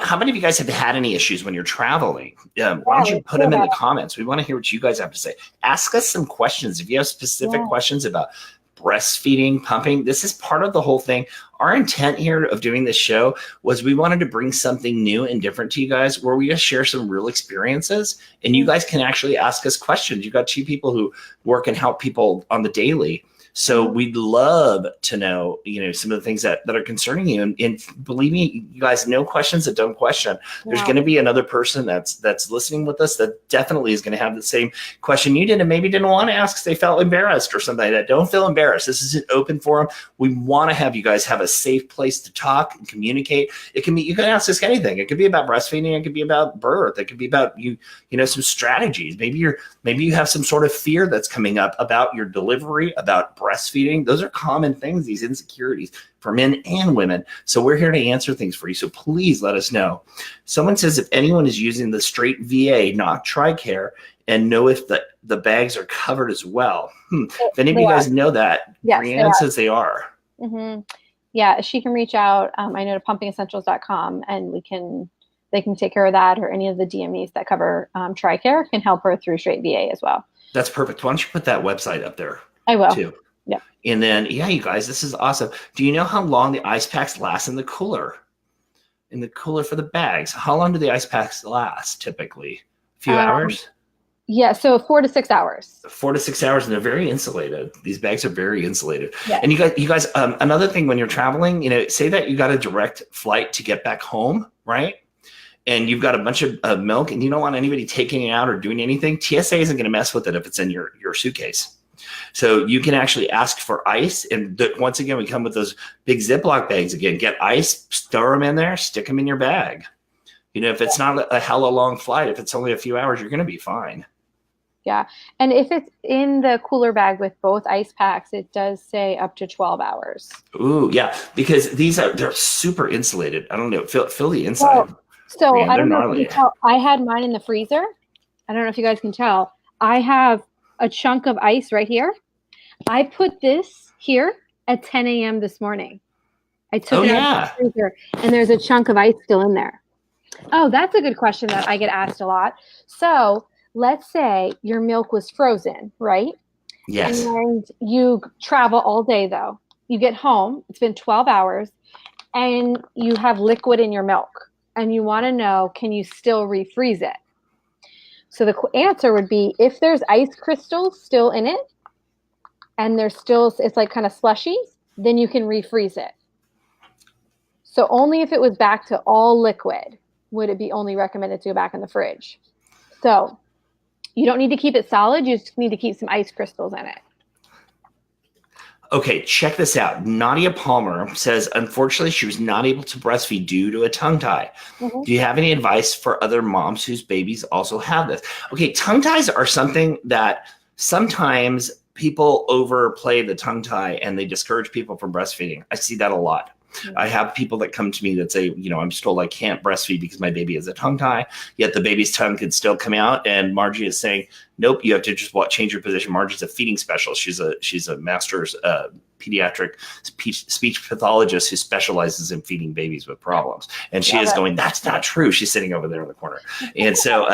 How many of you guys have had any issues when you're traveling? Why don't you put them in the comments? We want to hear what you guys have to say. Ask us some questions. If you have specific questions about breastfeeding, pumping, this is part of the whole thing. Our intent here of doing this show was we wanted to bring something new and different to you guys, where we just share some real experiences, and you guys can actually ask us questions. You've got two people who work and help people on the daily. So we'd love to know, some of the things that are concerning you. And believe me, you guys, no questions that don't question. There's going to be another person that's listening with us that definitely is going to have the same question you did, and maybe didn't want to ask because they felt embarrassed or something like that. Don't feel embarrassed. This is an open forum. We want to have you guys have a safe place to talk and communicate. You can ask us anything. It could be about breastfeeding. It could be about birth. It could be about some strategies. Maybe you have some sort of fear that's coming up about your delivery, about breastfeeding. Those are common things, these insecurities for men and women. So we're here to answer things for you. So please let us know. Someone says if anyone is using the straight VA, not TRICARE, and know if the bags are covered as well. If any of you guys know that, yes, Brianne says they are. Mm-hmm. Yeah, she can reach out. I know to pumpingessentials.com, and they can take care of that, or any of the DMEs that cover TRICARE can help her through straight VA as well. That's perfect. Why don't you put that website up there? I will. Too. Yeah. And then, yeah, you guys, this is awesome. Do you know how long the ice packs last in the cooler? In the cooler for the bags? How long do the ice packs last typically? A few hours? Yeah, so 4 to 6 hours. 4 to 6 hours, and they're very insulated. These bags are very insulated. Yeah. And you guys, another thing when you're traveling, say that you got a direct flight to get back home, right? And you've got a bunch of milk, and you don't want anybody taking it out or doing anything. TSA isn't going to mess with it if it's in your suitcase. So you can actually ask for ice. And once again, we come with those big Ziploc bags again. Get ice, store them in there, stick them in your bag. If it's not a hella long flight, if it's only a few hours, you're going to be fine. Yeah. And if it's in the cooler bag with both ice packs, it does say up to 12 hours. Ooh, yeah. Because they're super insulated. I don't know. Feel the inside. So I don't know if you can tell. I had mine in the freezer. I don't know if you guys can tell. I have a chunk of ice right here. I put this here at 10 a.m. this morning. I took it out of the freezer, and there's a chunk of ice still in there. Oh, that's a good question that I get asked a lot. So let's say your milk was frozen, right? Yes. And you travel all day, though. You get home. It's been 12 hours, and you have liquid in your milk. And you want to know, can you still refreeze it? So the answer would be, if there's ice crystals still in it, and it's like kind of slushy, then you can refreeze it. So only if it was back to all liquid would it be only recommended to go back in the fridge. So you don't need to keep it solid. You just need to keep some ice crystals in it. Okay, check this out. Nadia Palmer says, unfortunately, she was not able to breastfeed due to a tongue tie. Mm-hmm. Do you have any advice for other moms whose babies also have this? Okay, tongue ties are something that sometimes people overplay the tongue tie and they discourage people from breastfeeding. I see that a lot. Mm-hmm. I have people that come to me that say, I'm just told I can't breastfeed because my baby has a tongue tie, yet the baby's tongue can still come out. And Margie is saying, nope, you have to just change your position. Margie's a feeding specialist. She's a master's pediatric speech pathologist who specializes in feeding babies with problems. And she is going, that's not true. She's sitting over there in the corner. And so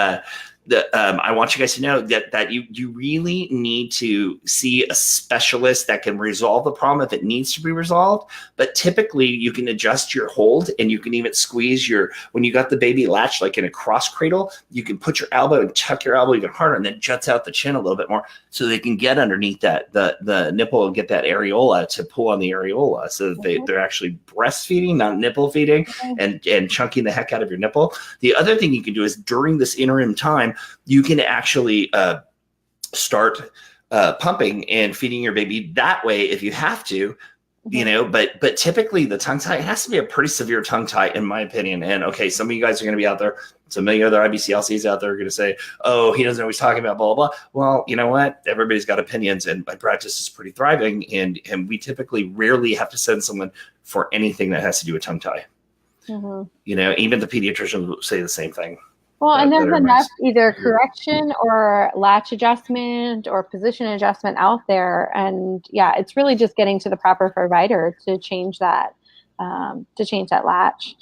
I want you guys to know that you really need to see a specialist that can resolve the problem if it needs to be resolved. But typically you can adjust your hold, and you can even squeeze when you got the baby latched like in a cross cradle, you can put your elbow and tuck your elbow even harder, and then juts out the chin a little bit more so they can get underneath the nipple and get that areola to pull on the areola, so that they're actually breastfeeding, not nipple feeding, and chunking the heck out of your nipple. The other thing you can do is during this interim time, you can actually start pumping and feeding your baby that way if you have to, but typically the tongue tie, it has to be a pretty severe tongue tie, in my opinion. And okay, some of you guys are going to be out there, some of the other IBCLCs out there are going to say, oh, he doesn't know what he's talking about, blah, blah, blah. Well, you know what? Everybody's got opinions, and my practice is pretty thriving. And we typically rarely have to send someone for anything that has to do with tongue tie. Mm-hmm. Even the pediatrician will say the same thing. Well, and there's enough either correction or latch adjustment or position adjustment out there. And yeah, it's really just getting to the proper provider to change that latch.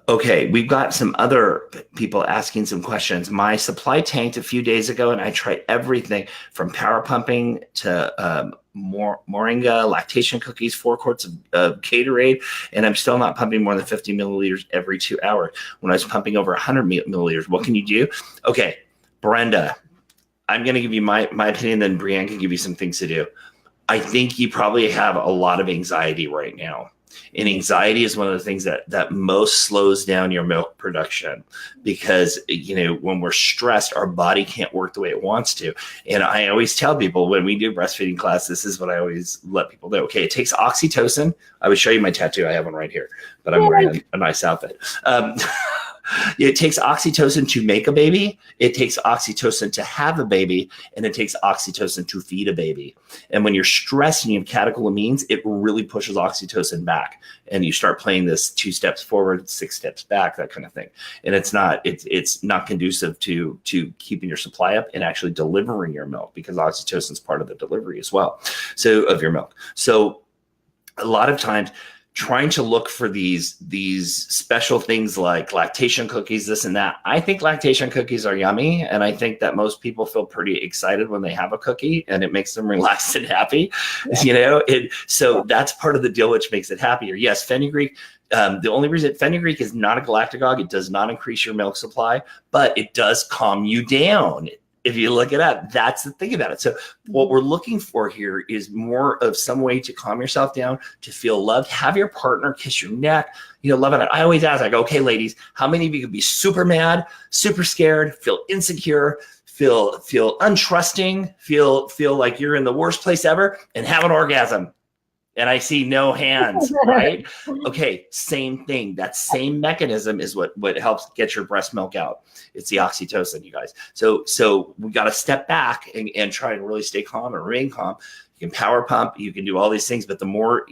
Okay, we've got some other people asking some questions. My supply tanked a few days ago, and I tried everything from power pumping to moringa, lactation cookies, 4 quarts of Gatorade, and I'm still not pumping more than 50 milliliters every 2 hours. When I was pumping over 100 milliliters, what can you do? Okay, Brenda, I'm going to give you my opinion, then Brianne can give you some things to do. I think you probably have a lot of anxiety right now. And anxiety is one of the things that most slows down your milk production, because, when we're stressed, our body can't work the way it wants to. And I always tell people when we do breastfeeding class, this is what I always let people know. Okay, it takes oxytocin. I would show you my tattoo. I have one right here, but I'm wearing a nice outfit. It takes oxytocin to make a baby. It takes oxytocin to have a baby, and it takes oxytocin to feed a baby. And when you're stressed and you have catecholamines, it really pushes oxytocin back, and you start playing this 2 steps forward, 6 steps back, that kind of thing. And it's not conducive to keeping your supply up and actually delivering your milk, because oxytocin is part of the delivery as well, so of your milk. So a lot of times, trying to look for these special things like lactation cookies, this and that. I think lactation cookies are yummy, and I think that most people feel pretty excited when they have a cookie, and it makes them relaxed and happy. So that's part of the deal, which makes it happier. Yes, fenugreek. The only reason fenugreek is not a galactagogue, it does not increase your milk supply, but it does calm you down. If you look it up, that's the thing about it. So what we're looking for here is more of some way to calm yourself down, to feel loved, have your partner kiss your neck, love it. I always ask, I go, okay, ladies, how many of you could be super mad, super scared, feel insecure, feel untrusting, feel like you're in the worst place ever, and have an orgasm? And I see no hands, right? Okay, same thing. That same mechanism is what helps get your breast milk out. It's the oxytocin, you guys. So we got to step back and try and really stay calm and remain calm. You can power pump, you can do all these things, but the more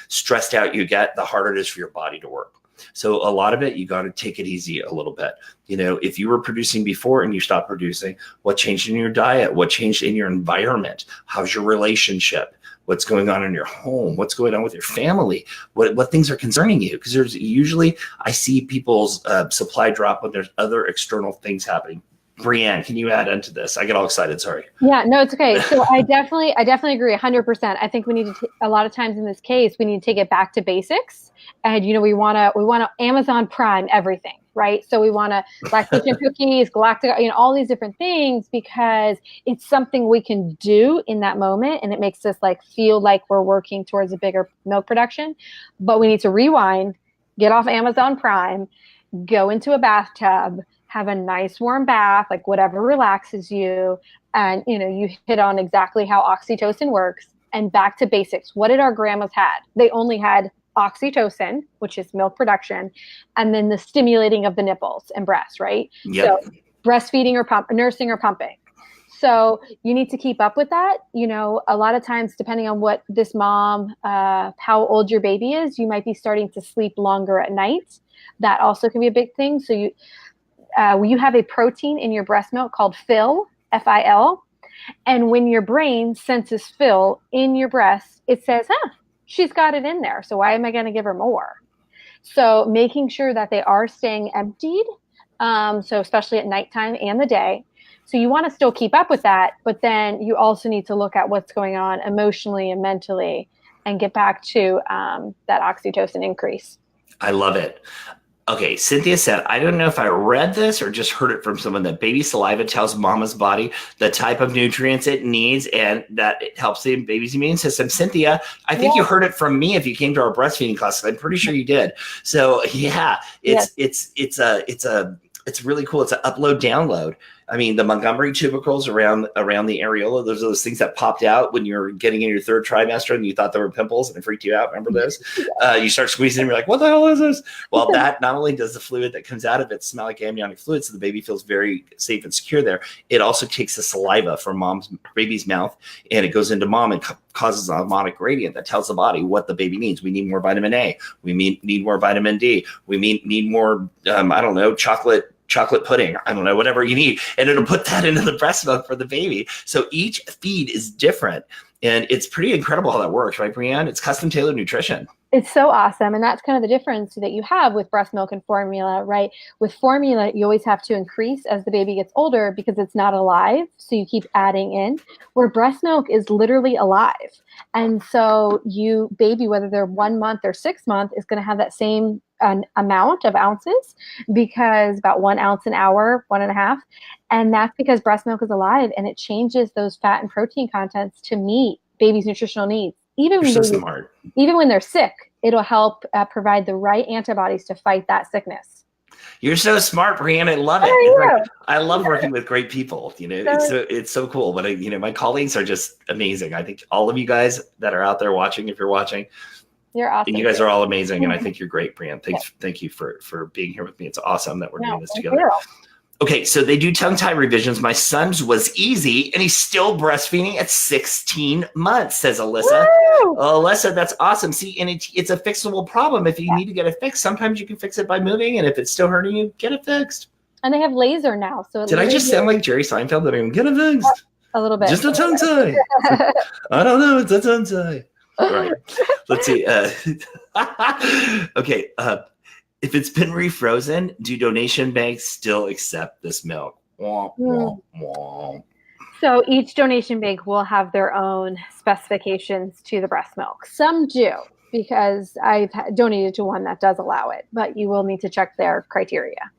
stressed out you get, the harder it is for your body to work. So a lot of it, you got to take it easy a little bit. If you were producing before and you stopped producing, what changed in your diet? What changed in your environment? How's your relationship? What's going on in your home? What's going on with your family? What things are concerning you? Because there's usually, I see people's supply drop when there's other external things happening. Brianne, can you add into this? I get all excited. Sorry. Yeah, no, it's okay. So I definitely agree 100%. I think we need to, a lot of times in this case, we need to take it back to basics. And, we want to Amazon Prime everything, right? So we want to lactation cookies, galactic, all these different things, because it's something we can do in that moment. And it makes us feel like we're working towards a bigger milk production, but we need to rewind, get off Amazon Prime, go into a bathtub, have a nice warm bath, whatever relaxes you. And, you hit on exactly how oxytocin works, and back to basics. What did our grandmas had? They only had oxytocin, which is milk production, and then the stimulating of the nipples and breasts, right? Yep. So breastfeeding or nursing or pumping. So you need to keep up with that. A lot of times, depending on what this mom, how old your baby is, you might be starting to sleep longer at night. That also can be a big thing. So you have a protein in your breast milk called FIL, F-I-L. And when your brain senses FIL in your breast, it says, she's got it in there. So why am I going to give her more? So making sure that they are staying emptied. So especially at nighttime and the day. So you want to still keep up with that, but then you also need to look at what's going on emotionally and mentally and get back to that oxytocin increase. I love it. Okay, Cynthia said, I don't know if I read this or just heard it from someone, that baby saliva tells mama's body the type of nutrients it needs, and that it helps the baby's immune system. Cynthia, I think you heard it from me if you came to our breastfeeding class. I'm pretty sure you did. So yeah, it's really cool. It's an upload download. I mean, the Montgomery tubercles around the areola, those things that popped out when you're getting in your 3rd trimester and you thought there were pimples and it freaked you out. Remember those? You start squeezing and you're like, what the hell is this? Well, that not only does the fluid that comes out of it smell like amniotic fluid, so the baby feels very safe and secure there, it also takes the saliva from baby's mouth and it goes into mom and causes an osmotic gradient that tells the body what the baby needs. We need more vitamin A. We need more vitamin D. We need more, chocolate pudding, I don't know, whatever you need. And it'll put that into the breast milk for the baby. So each feed is different. And it's pretty incredible how that works, right, Brianne? It's custom tailored nutrition. It's so awesome. And that's kind of the difference that you have with breast milk and formula, right? With formula, you always have to increase as the baby gets older because it's not alive. So you keep adding in, where breast milk is literally alive. And so baby, whether they're 1 month or 6 months, is going to have that same amount of ounces, because about 1 ounce an hour, 1.5. And that's because breast milk is alive and it changes those fat and protein contents to meet baby's nutritional needs. Even when they're sick, it'll help provide the right antibodies to fight that sickness. You're so smart, Brianne. I love it. I love working with great people. It's so cool. But my colleagues are just amazing. I think all of you guys that are out there watching, if you're watching, You're awesome. And you guys are all amazing, and I think you're great, Brianne. Thank you for being here with me. It's awesome that we're doing this together. You. Okay, so they do tongue tie revisions. My son's was easy, and he's still breastfeeding at 16 months, says Alyssa. Woo! Alyssa, that's awesome. See, and it's a fixable problem. If you need to get it fixed, sometimes you can fix it by moving, and if it's still hurting you, get it fixed. And they have laser now. So did I just sound like Jerry Seinfeld? That I mean, get it fixed. A little bit. Just a tongue tie. I don't know. It's a tongue tie. All right. Let's see. Okay. If it's been refrozen, do donation banks still accept this milk? Womp, womp, womp. So each donation bank will have their own specifications to the breast milk. Some do, because I've donated to one that does allow it, but you will need to check their criteria.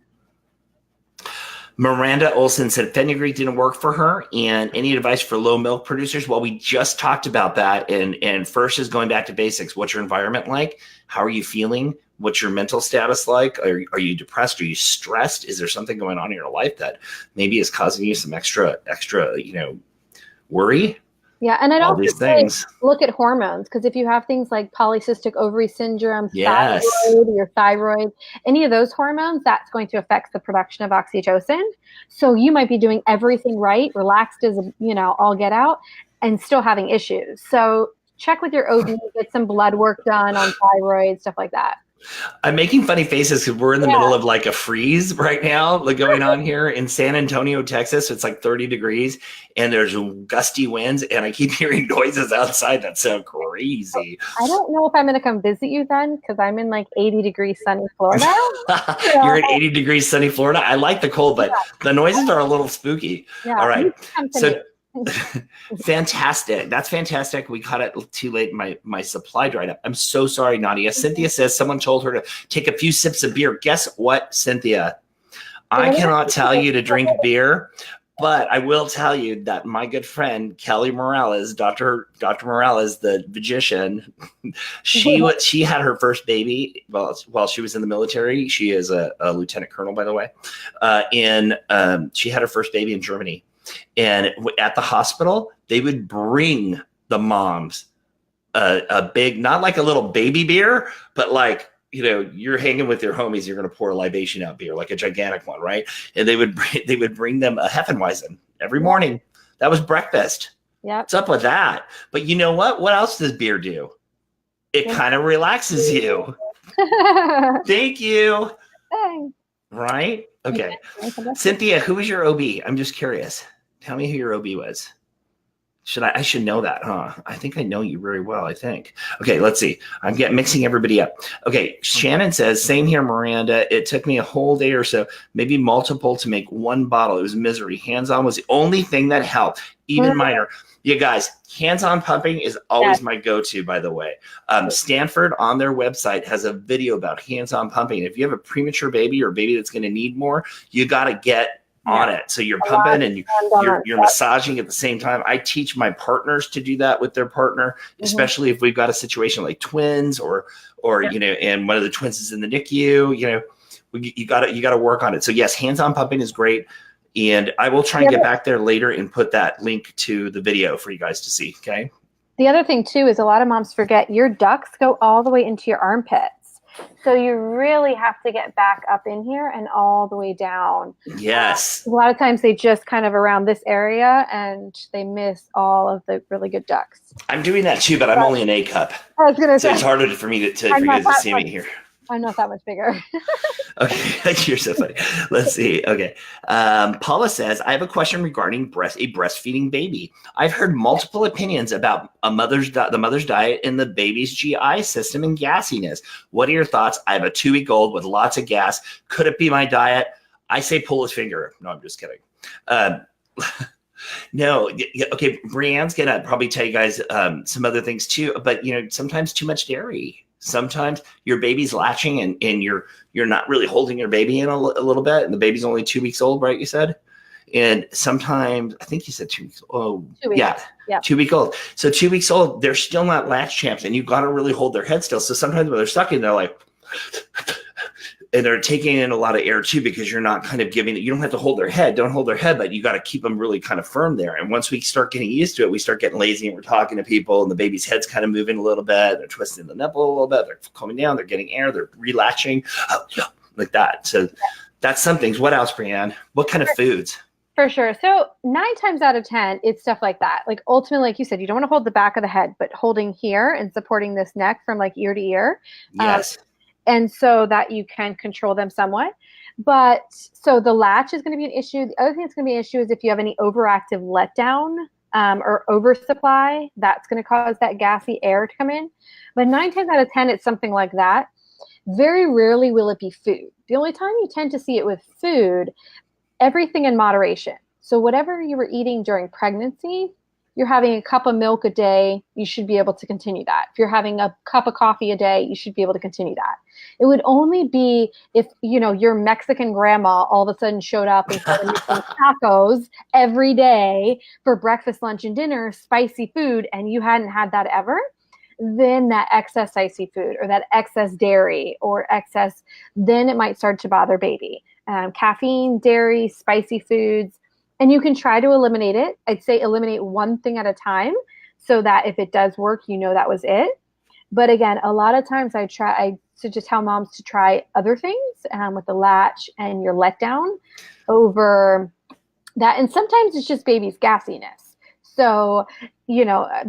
Miranda Olson said fenugreek didn't work for her, and any advice for low milk producers? Well, we just talked about that, and first is going back to basics. What's your environment like? How are you feeling? What's your mental status like? Are you depressed? Are you stressed? Is there something going on in your life that maybe is causing you some extra, worry? Yeah, and I'd also say look at hormones, because if you have things like polycystic ovary syndrome, yes, your thyroid, any of those hormones, that's going to affect the production of oxytocin. So you might be doing everything right, relaxed as all get out, and still having issues. So check with your OB, get some blood work done on thyroid, stuff like that. I'm making funny faces because we're in the middle of like a freeze right now going on here in San Antonio, Texas. It's like 30 degrees and there's gusty winds and I keep hearing noises outside that sound crazy. I don't know if I'm going to come visit you then because I'm in like 80 degrees sunny Florida. You're in 80 degrees sunny Florida. I like the cold, but the noises are a little spooky. Yeah. All right. So fantastic. That's fantastic. We caught it too late. My supply dried up. I'm so sorry, Nadia. Cynthia says someone told her to take a few sips of beer. Guess what, Cynthia? I cannot tell you to drink beer, but I will tell you that my good friend Kelly Morales, Dr. Morales, the magician, she had her first baby while she was in the military. She is a lieutenant colonel, by the way, and she had her first baby in Germany. And at the hospital, they would bring the moms a big, not like a little baby beer, but like, you're hanging with your homies, you're going to pour a libation out beer, like a gigantic one, right? And they would bring them a Hefeweizen every morning. That was breakfast. Yeah. What's up with that? But you know what? What else does beer do? It kind of relaxes you. Thank you. Thanks. Right? Okay. Cynthia, who was your OB? I'm just curious. Tell me who your OB was. I should know that, huh? I think I know you very well, I think. Okay, let's see. I'm mixing everybody up. Okay, Shannon says, same here, Miranda. It took me a whole day or so, maybe multiple to make one bottle. It was misery. Hands-on was the only thing that helped, even minor. You guys, hands-on pumping is always my go-to, by the way. Stanford on their website has a video about hands-on pumping. If you have a premature baby or a baby that's going to need more, you got to get on it. So you're pumping and you're massaging at the same time. I teach my partners to do that with their partner, especially if we've got a situation like twins or and one of the twins is in the NICU, you got to work on it. So yes, hands-on pumping is great. And I will try and get back there later and put that link to the video for you guys to see. Okay. The other thing too is a lot of moms forget your ducts go all the way into your armpits. So you really have to get back up in here and all the way down. Yes. A lot of times they just kind of around this area and they miss all of the really good ducts. I'm doing that too, but I'm only an A cup. I was going to say. So it's harder for me for you guys to see me here. I'm not that much bigger. Okay, you're so funny. Let's see. Okay, Paula says, I have a question regarding a breastfeeding baby. I've heard multiple opinions about the mother's diet and the baby's GI system and gassiness. What are your thoughts? I have a 2-week-old with lots of gas. Could it be my diet? I say pull his finger. No, I'm just kidding. No, okay. Brianne's gonna probably tell you guys some other things too. But sometimes too much dairy. Sometimes your baby's latching and you're not really holding your baby in a little bit, and the baby's only 2 weeks old, right? You said, and sometimes I think you said 2 weeks. Oh, 2 weeks. Yeah, 2 week old. So 2 weeks old, they're still not latch champs, and you've got to really hold their head still. So sometimes when they're sucking, they're like, and they're taking in a lot of air too, because you're not kind of giving it, you don't have to hold their head, don't hold their head, but you got to keep them really kind of firm there. And once we start getting used to it, we start getting lazy and we're talking to people and the baby's head's kind of moving a little bit. They're twisting the nipple a little bit. They're calming down. They're getting air. They're relatching like that. So that's some things. What else, Brianne? What kind of foods? For sure. So 9 times out of 10, it's stuff like that. Like ultimately, like you said, you don't want to hold the back of the head, but holding here and supporting this neck from like ear to ear. Yes. And so that you can control them somewhat. But so the latch is going to be an issue. The other thing that's going to be an issue is if you have any overactive letdown or oversupply, that's going to cause that gassy air to come in. But 9 times out of 10, it's something like that. Very rarely will it be food. The only time you tend to see it with food, everything in moderation. So whatever you were eating during pregnancy, you're having a cup of milk a day, you should be able to continue that. If you're having a cup of coffee a day, you should be able to continue that. It would only be if, your Mexican grandma all of a sudden showed up and started making tacos every day for breakfast, lunch, and dinner, spicy food, and you hadn't had that ever, then that excess spicy food or that excess dairy or excess, then it might start to bother baby. Caffeine, dairy, spicy foods, and you can try to eliminate it. I'd say eliminate one thing at a time so that if it does work, that was it. But again, a lot of times I suggest tell moms to try other things with the latch and your letdown over that. And sometimes it's just baby's gassiness. So,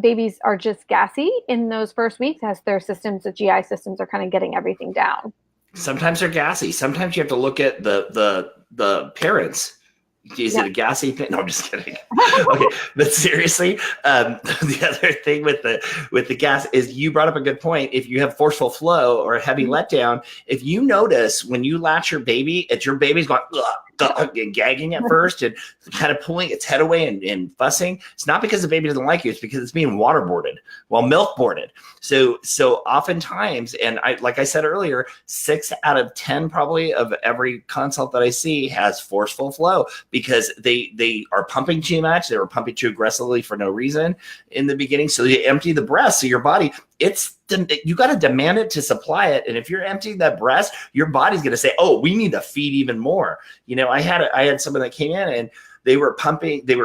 babies are just gassy in those first weeks as their systems, the GI systems are kind of getting everything down. Sometimes they're gassy. Sometimes you have to look at the parents. Is it a gassy thing? No, I'm just kidding. Okay, but seriously, the other thing with the gas is you brought up a good point. If you have forceful flow or a heavy letdown, if you notice when you latch your baby, it's your baby's going and gagging at first and kind of pulling its head away and fussing. It's not because the baby doesn't like you. It's because it's being waterboarded, milk boarded. So oftentimes, and like I said earlier, 6 out of 10 probably of every consult that I see has forceful flow because they are pumping too much. They were pumping too aggressively for no reason in the beginning. So you empty the breast. So your body, you got to demand it to supply it. And if you're emptying that breast, your body's going to say, oh, we need to feed even more. I had someone that came in and they were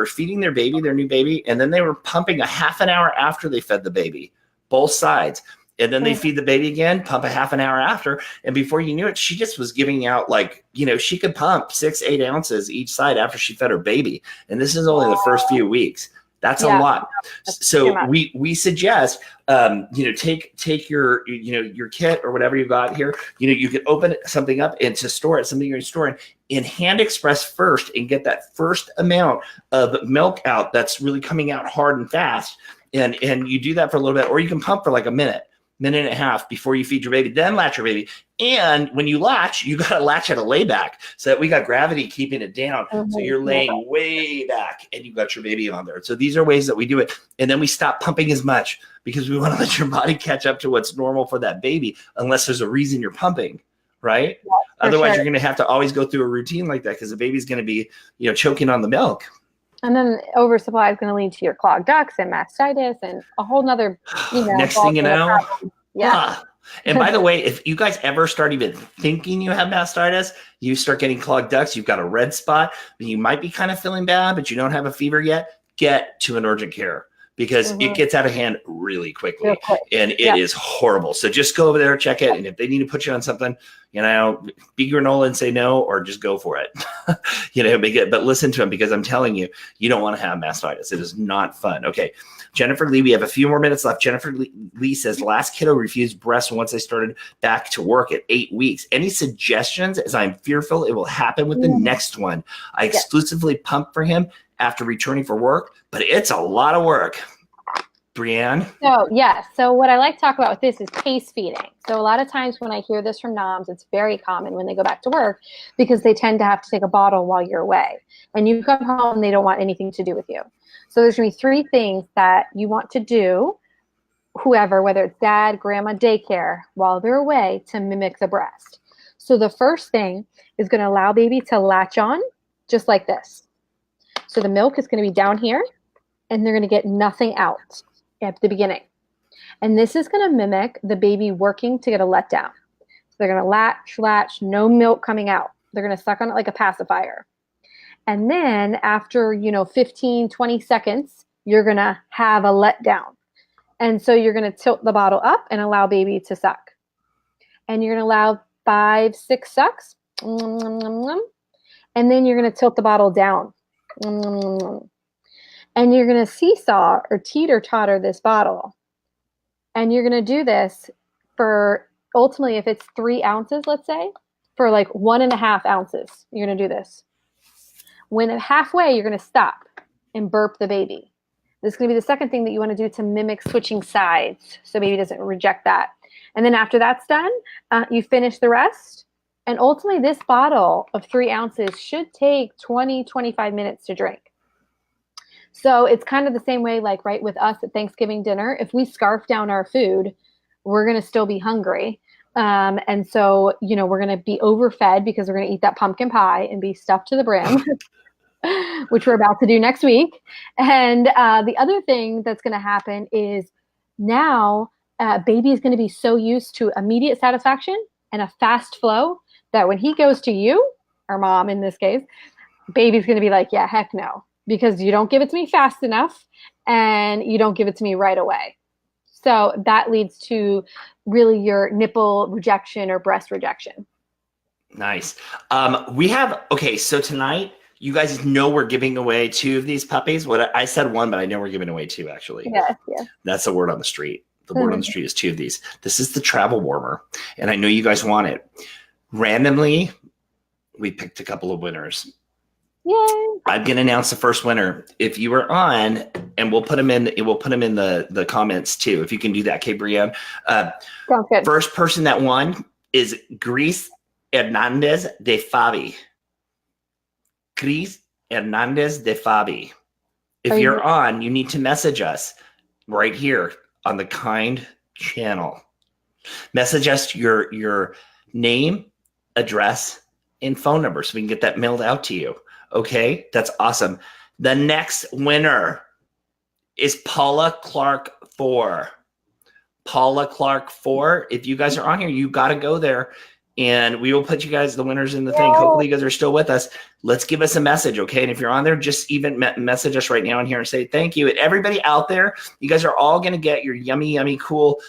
feeding their new baby. And then they were pumping a half an hour after they fed the baby, both sides. And then they feed the baby again, pump a half an hour after. And before you knew it, she just was giving out she could pump 6-8 ounces each side after she fed her baby. And this is only the first few weeks. That's a lot. So we suggest, take your kit or whatever you got here. You can open something up and to store it, something you're storing in hand express first and get that first amount of milk out that's really coming out hard and fast. And you do that for a little bit, or you can pump for like a minute and a half before you feed your baby, then latch your baby. And when you latch, you got to latch at a layback so that we got gravity keeping it down. So you're laying way back and you got your baby on there. So these are ways that we do it. And then we stop pumping as much because we want to let your body catch up to what's normal for that baby, unless there's a reason you're pumping, right? Yeah, otherwise, you're going to have to always go through a routine like that because the baby's going to be, choking on the milk. And then oversupply is going to lead to your clogged ducts and mastitis and a whole nother, next thing you know. Yeah. And by the way, if you guys ever start even thinking you have mastitis, you start getting clogged ducts, you've got a red spot, you might be kind of feeling bad, but you don't have a fever yet, get to an urgent care because it gets out of hand really quickly and it is horrible. So just go over there, check it. And if they need to put you on something, be granola and say no, or just go for it, but listen to them because I'm telling you, you don't want to have mastitis. It is not fun. Okay. Jennifer Lee, we have a few more minutes left. Jennifer Lee says, last kiddo refused breast once I started back to work at 8 weeks. Any suggestions, as I'm fearful it will happen with the next one? I exclusively pump for him after returning for work, but it's a lot of work. Brianne? So what I like to talk about with this is pace feeding. So a lot of times when I hear this from moms, it's very common when they go back to work because they tend to have to take a bottle while you're away. And you come home and they don't want anything to do with you. So there's going to be 3 things that you want to do, whoever, whether it's dad, grandma, daycare, while they're away to mimic the breast. So the first thing is going to allow baby to latch on just like this. So the milk is going to be down here and they're going to get nothing out at the beginning. And this is going to mimic the baby working to get a letdown. they're going to latch, no milk coming out. They're going to suck on it like a pacifier. And then after, 15, 20 seconds, you're going to have a letdown. And so you're going to tilt the bottle up and allow baby to suck. And you're going to allow 5, 6 sucks. And then you're going to tilt the bottle down. And you're going to seesaw or teeter-totter this bottle. And you're going to do this for, ultimately, if it's 3 ounces, let's say, for like 1.5 ounces, you're going to do this. When halfway, you're going to stop and burp the baby. This is going to be the second thing that you want to do to mimic switching sides so baby doesn't reject that. And then after that's done, you finish the rest. And ultimately, this bottle of 3 ounces should take 20, 25 minutes to drink. So it's kind of the same way, like, right, with us at Thanksgiving dinner. If we scarf down our food, we're going to still be hungry. And so, we're going to be overfed because we're going to eat that pumpkin pie and be stuffed to the brim, which we're about to do next week. And the other thing that's going to happen is now baby is going to be so used to immediate satisfaction and a fast flow that when he goes to you, or mom in this case, baby's going to be like, yeah, heck no. Because you don't give it to me fast enough and you don't give it to me right away. So that leads to really your nipple rejection or breast rejection. Nice. So tonight, you guys know we're giving away 2 of these puppies. I said 1, but I know we're giving away 2 actually. Yeah. That's the word on the street. The word on the street is 2 of these. This is the travel warmer, and I know you guys want it. Randomly, we picked a couple of winners. Yay. I'm going to announce the first winner. If you were on, and we'll put them in the comments too. If you can do that, okay, Brianne. Sounds good. First person that won is Gris Hernandez de Fabi. Gris Hernandez de Fabi. If you're on, you need to message us right here on the Kind channel. Message us your name, address, and phone number so we can get that mailed out to you. Okay, that's awesome. The next winner is Paula Clark 4. Paula Clark 4. If you guys are on here, you got to go there, and we will put you guys, the winners, in the thing. Hopefully you guys are still with us. Let's give us a message, okay? And if you're on there, just even message us right now in here and say thank you. And everybody out there, you guys are all going to get your yummy, yummy, cool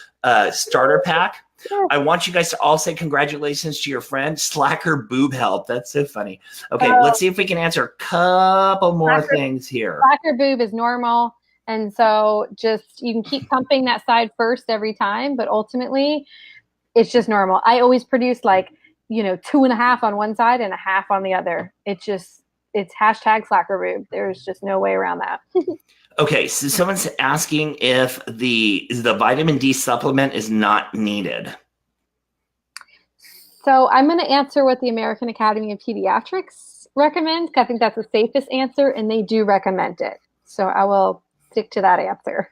starter pack. I want you guys to all say congratulations to your friend, Slacker Boob Help. That's so funny. Okay, let's see if we can answer a couple more things here. Slacker boob is normal. And so just, you can keep pumping that side first every time, but ultimately it's just normal. I always produce 2.5 on one side and 1/2 on the other. It's hashtag slacker boob. There's just no way around that. Okay, so someone's asking if the vitamin D supplement is not needed. So I'm going to answer what the American Academy of Pediatrics recommends. I think that's the safest answer, and they do recommend it. So I will stick to that answer.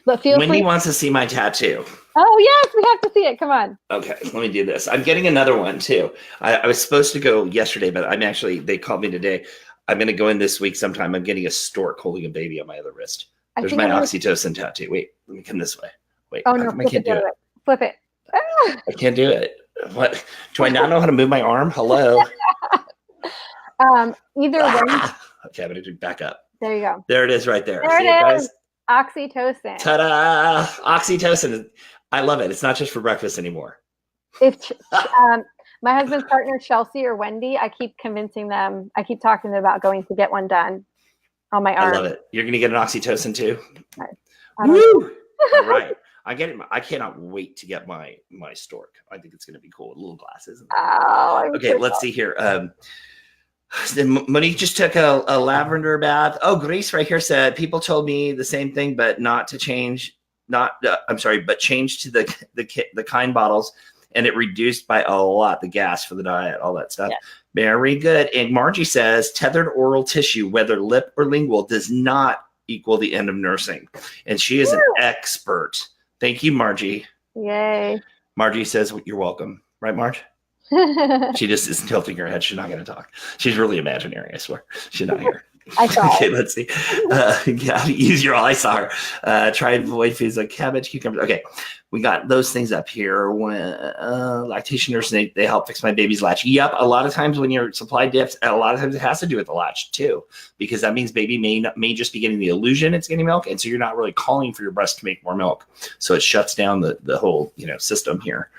But feel free. Wendy wants to see my tattoo. Oh, yes, we have to see it. Come on. Okay, let me do this. I'm getting another one, too. I was supposed to go yesterday, but they called me today. I'm going to go in this week sometime. I'm getting a stork holding a baby on my other wrist. There's my oxytocin tattoo. Wait, let me come this way. Wait, oh, no, I can't do it. Flip it. I can't do it. What? Do I not know how to move my arm? Hello? Either way. Okay, I'm going to do back up. There you go. There it is right there. There See it guys? is. Oxytocin. Ta-da! Oxytocin. I love it. It's not just for breakfast anymore. If my husband's partner, Chelsea or Wendy, I keep convincing them. I keep talking to them about going to get one done on my arm. I love it. You're going to get an oxytocin too? Woo! All right. I cannot wait to get my stork. I think it's going to be cool with little glasses. Okay, let's see here. Monique just took a lavender bath. Oh, Grace right here said, people told me the same thing, but not to change. But change to the Kind bottles, and it reduced by a lot the gas for the diet, all that stuff. Yeah. Very good. And Margie says, tethered oral tissue, whether lip or lingual, does not equal the end of nursing. And she is an expert. Thank you, Margie. Yay. Margie says, you're welcome. Right, Marge? She just is tilting her head. She's not going to talk. She's really imaginary, I swear. She's not here. I saw Okay, it. let's see. Yeah, use your all. I saw her. Try and avoid foods like cabbage, cucumbers. Okay, we got those things up here. When lactation nurse, they help fix my baby's latch. Yep, a lot of times when your supply dips, a lot of times it has to do with the latch too, because that means baby may just be getting the illusion it's getting milk, and so you're not really calling for your breast to make more milk, so it shuts down the whole system here.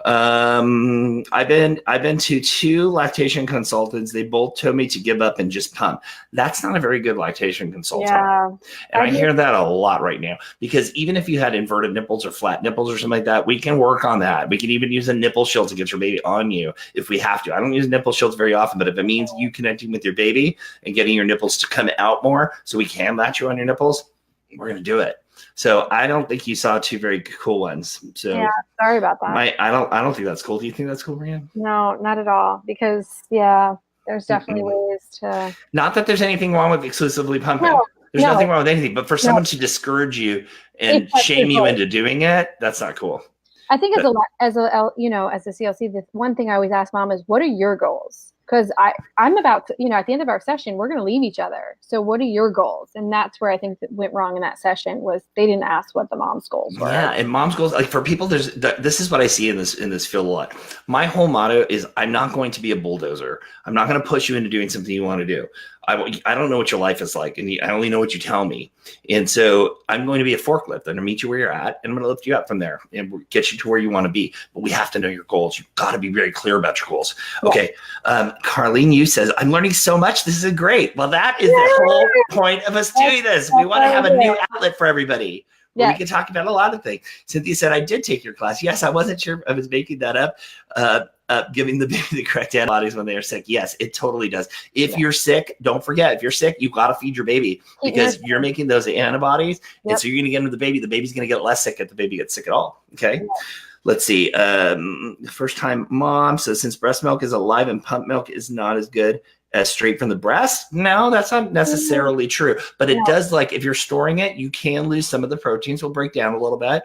I've been to 2 lactation consultants. They both told me to give up and just pump. That's not a very good lactation consultant. Yeah. And I hear that a lot right now, because even if you had inverted nipples or flat nipples or something like that, we can work on that. We can even use a nipple shield to get your baby on you if we have to. I don't use nipple shields very often, but if it means you connecting with your baby and getting your nipples to come out more so we can latch you on your nipples, we're going to do it. So I don't think you saw 2 very cool ones. So yeah, sorry about that. I don't think that's cool. Do you think that's cool, Brian? No, not at all. Because there's definitely ways to. Not that there's anything wrong with exclusively pumping. There's nothing wrong with anything, but for someone to discourage you and shame you into doing it, that's not cool. I think as a CLC, the one thing I always ask mom is, what are your goals? Because I'm about to, at the end of our session, we're going to leave each other. So what are your goals? And that's where I think that went wrong in that session, was they didn't ask what the mom's goals were. Yeah, and mom's goals, like for people, this is what I see in this field a lot. My whole motto is, I'm not going to be a bulldozer. I'm not going to push you into doing something you want to do. I don't know what your life is like, and I only know what you tell me. And so I'm going to be a forklift. I'm going to meet you where you're at, and I'm going to lift you up from there and get you to where you want to be. But we have to know your goals. You've got to be very clear about your goals. Yeah. Okay. Carlene Yu says, I'm learning so much. This is great. Well, that is the whole point of us doing this. We want to have a new outlet for everybody. Yeah. We can talk about a lot of things. Cynthia said, I did take your class. Yes, I wasn't sure I was making that up. Giving the baby the correct antibodies when they are sick. Yes, it totally does. If you're sick, don't forget, if you're sick, you've got to feed your baby, because you're making those antibodies. Yep. And so you're going to get into the baby. The baby's going to get less sick if the baby gets sick at all. Okay. Yeah. Let's see. First time mom. So since breast milk is alive and pump milk is not as good as straight from the breast. No, that's not necessarily true, but it does, like, if you're storing it, you can lose some of the proteins, will break down a little bit.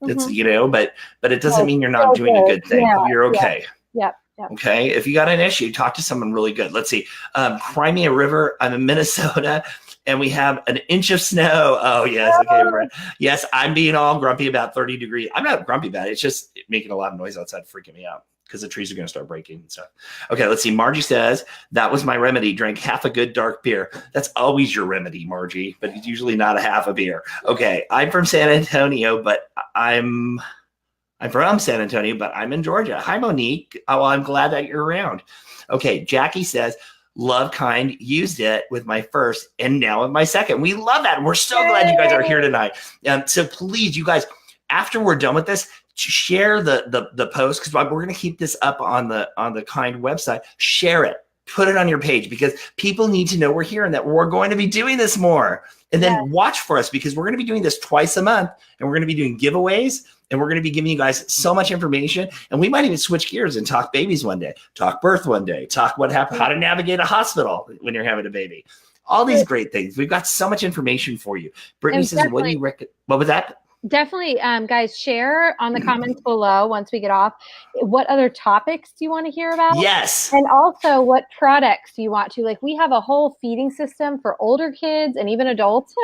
It's, but it doesn't mean you're not doing a good thing. Yeah. You're okay. Yep. Okay. If you got an issue, talk to someone really good. Let's see. Crimea River. I'm in Minnesota, and we have an inch of snow. Oh, yes. Okay. Right. Yes. I'm being all grumpy about 30 degrees. I'm not grumpy about it. It's just making a lot of noise outside, freaking me out, because the trees are going to start breaking and stuff. Okay. Let's see. Margie says, that was my remedy. Drank half a good dark beer. That's always your remedy, Margie, but it's usually not a half a beer. Okay. I'm from San Antonio, but I'm from San Antonio, but I'm in Georgia. Hi, Monique. Oh, well, I'm glad that you're around. Okay. Jackie says, love Kind, used it with my first and now with my second. We love that. We're so glad you guys are here tonight. So please, you guys, after we're done with this, share the post, because we're going to keep this up on the Kind website. Share it. Put it on your page, because people need to know we're here and that we're going to be doing this more. And then watch for us, because we're going to be doing this twice a month, and we're going to be doing giveaways, and we're going to be giving you guys so much information. And we might even switch gears and talk babies one day, talk birth one day, talk what happened, how to navigate a hospital when you're having a baby. All these great things. We've got so much information for you. Brittany says, what do you recommend? What was that? Definitely, guys, share on the comments below once we get off. What other topics do you want to hear about? Yes. And also, what products do you want to? Like, we have a whole feeding system for older kids and even adults.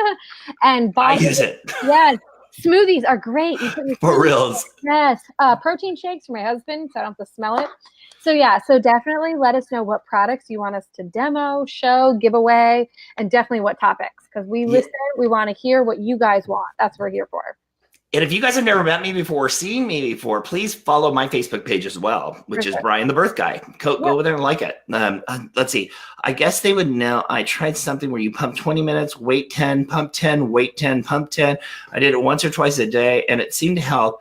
And I use it. Yes. Smoothies are great. For reals. Yes. Protein shakes for my husband, so I don't have to smell it. So so definitely let us know what products you want us to demo, show, give away, and definitely what topics. Because we listen, we want to hear what you guys want. That's what we're here for. And if you guys have never met me before, seen me before, please follow my Facebook page as well, which is Brian the Birth Guy. Go over there and like it. Let's see. I guess they would know. I tried something where you pump 20 minutes, wait 10, pump 10, wait 10, pump 10. I did it once or twice a day, and it seemed to help.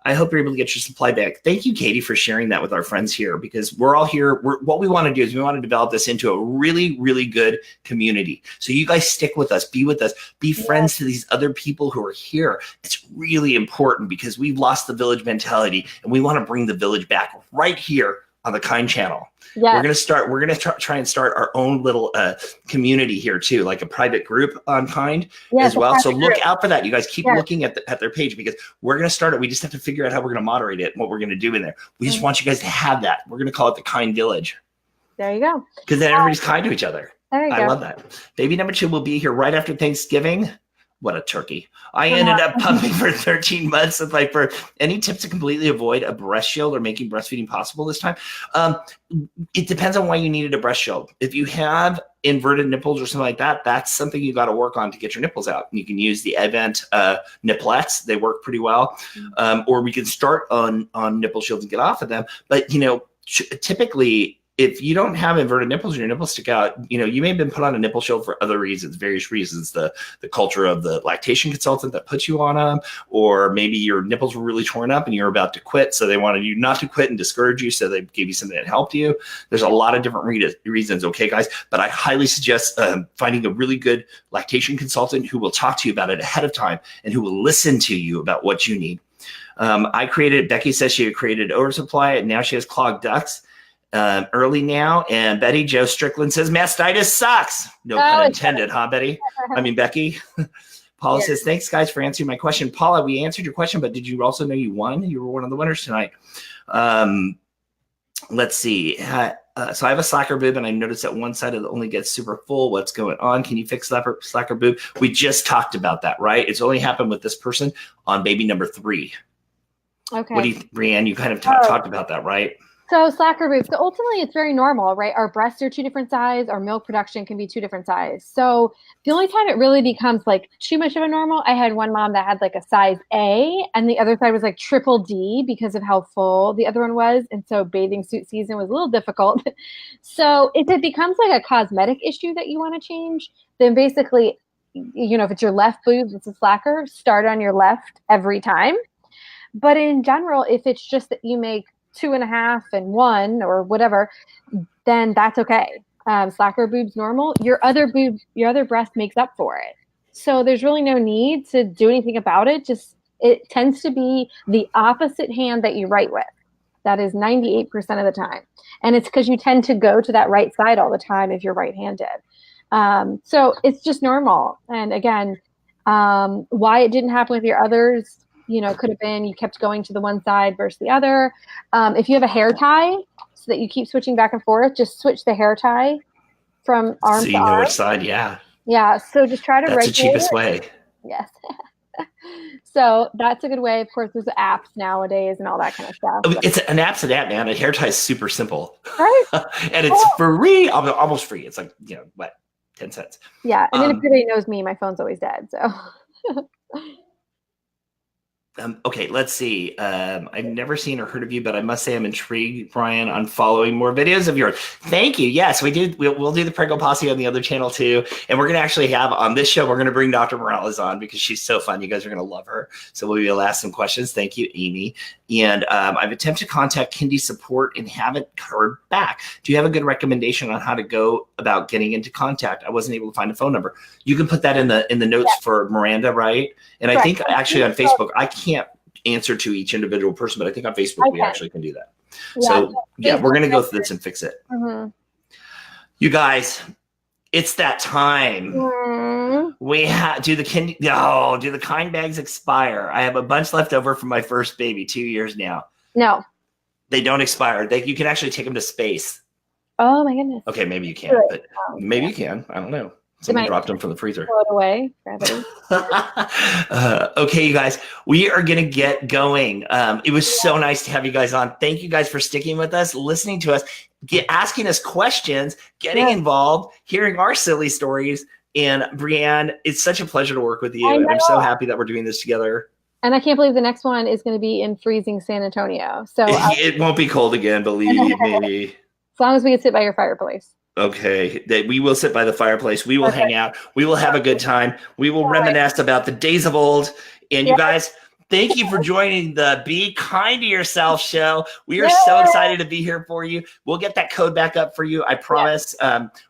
I hope you're able to get your supply back. Thank you, Katie, for sharing that with our friends here, because we're all here. What we want to do is we want to develop this into a really, really good community. So you guys stick with us, be friends to these other people who are here. It's really important, because we've lost the village mentality, and we want to bring the village back right here on the Kind channel. Yeah. We're going to try and start our own little community here too, like a private group on Kind as well. So look out for that. You guys keep looking at their page, because we're going to start it. We just have to figure out how we're going to moderate it and what we're going to do in there. We just want you guys to have that. We're going to call it the Kind Village. There you go. Because then everybody's kind to each other. There you I go. love that. Baby number 2 will be here right after Thanksgiving. What a turkey. I ended up pumping for 13 months with my birth. Any tips to completely avoid a breast shield or making breastfeeding possible this time? It depends on why you needed a breast shield. If you have inverted nipples or something like that, that's something you got to work on to get your nipples out. You can use the Advent Nipplettes. They work pretty well. Or we can start on nipple shields and get off of them. But, typically, if you don't have inverted nipples and your nipples stick out, you may have been put on a nipple shield for other reasons, various reasons. The culture of the lactation consultant that puts you on them, or maybe your nipples were really torn up and you're about to quit. So they wanted you not to quit and discourage you. So they gave you something that helped you. There's a lot of different reasons. Okay, guys, but I highly suggest finding a really good lactation consultant who will talk to you about it ahead of time and who will listen to you about what you need. Becky says she created oversupply and now she has clogged ducts. Early now, and Betty Joe Strickland says mastitis sucks. No pun intended, huh, Betty? I mean, Becky. Paula says, thanks, guys, for answering my question. Paula, we answered your question, but did you also know you won? You were one of the winners tonight. Let's see. So I have a slacker boob, and I noticed that one side of it only gets super full. What's going on? Can you fix slacker boob? We just talked about that, right? It's only happened with this person on baby number 3. Okay. What do you think, Brianne? You kind of talked about that, right? So slacker boobs. So ultimately, it's very normal, right? Our breasts are 2 different sizes. Our milk production can be 2 different sizes. So the only time it really becomes like too much of a normal, I had one mom that had like a size A, and the other side was like triple D because of how full the other one was. And so bathing suit season was a little difficult. So if it becomes like a cosmetic issue that you want to change, then basically, if it's your left boob, it's a slacker, start on your left every time. But in general, if it's just that you make 2.5 and 1 or whatever, then that's okay. Slacker boob's normal. Your other breast makes up for it. So there's really no need to do anything about it. Just it tends to be the opposite hand that you write with. That is 98% of the time. And it's because you tend to go to that right side all the time if you're right-handed. So it's just normal. And again, why it didn't happen with your others, could have been you kept going to the one side versus the other. If you have a hair tie so that you keep switching back and forth, just switch the hair tie from arm to arm. So you know which side, yeah. Yeah, so just try to regulate. That's the cheapest way. Yes. So that's a good way. Of course, there's apps nowadays and all that kind of stuff. It's an app's an app, man. A hair tie is super simple. Right. And it's free, almost free. It's like, 10 cents. Yeah, and then if anybody knows me, my phone's always dead, so... Okay, let's see. I've never seen or heard of you, but I must say I'm intrigued, Brian, on following more videos of yours. Thank you. Yes, we do. We'll do the Prego Posse on the other channel too. And we're going to actually have on this show, we're going to bring Dr. Morales on because she's so fun. You guys are going to love her. So we'll be able to ask some questions. Thank you, Amy. And I've attempted to contact Kiinde support and haven't heard back. Do you have a good recommendation on how to go about getting into contact? I wasn't able to find a phone number. You can put that in the notes for Miranda, right? And I think actually on Facebook, I can't answer to each individual person, but I think on Facebook we actually can do that. Yeah. So we're going to go through this and fix it. Mm-hmm. You guys, it's that time. Mm-hmm. We have do the kind bags expire? I have a bunch left over from my first baby, 2 years now. No, they don't expire. You can actually take them to space. Oh my goodness. Okay, maybe you can, but maybe you can. I don't know. Someone dropped them from the freezer. Throw it away. Gravity. Okay, you guys, we are going to get going. It was so nice to have you guys on. Thank you guys for sticking with us, listening to us, asking us questions, getting involved, hearing our silly stories. And Brianne, it's such a pleasure to work with you. I'm so happy that we're doing this together. And I can't believe the next one is going to be in freezing San Antonio. So it won't be cold again, believe me. As long as we can sit by your fireplace. Okay, we will sit by the fireplace. We will hang out. We will have a good time. We will reminisce about the days of old. And you guys, thank you for joining the Be Kind to Yourself show. We are so excited to be here for you. We'll get that code back up for you. I promise.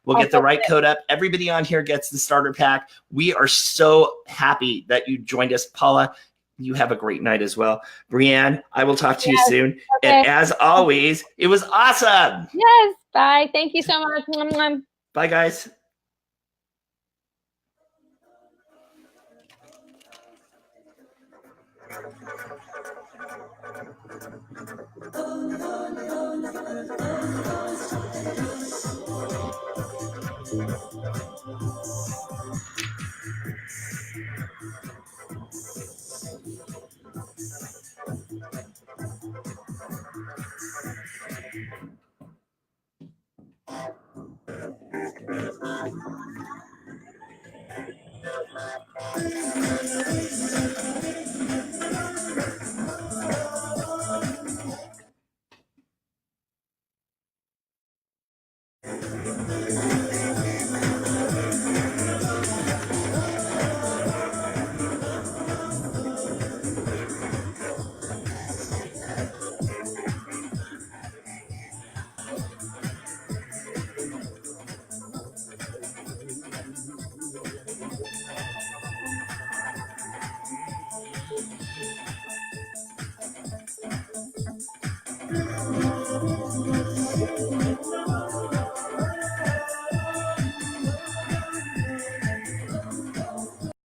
We'll get the right code up. Everybody on here gets the starter pack. We are so happy that you joined us, Paula. You have a great night as well. Brianne, I will talk to you soon. Okay. And as always, it was awesome. Yes. Bye. Thank you so much. Bye, guys.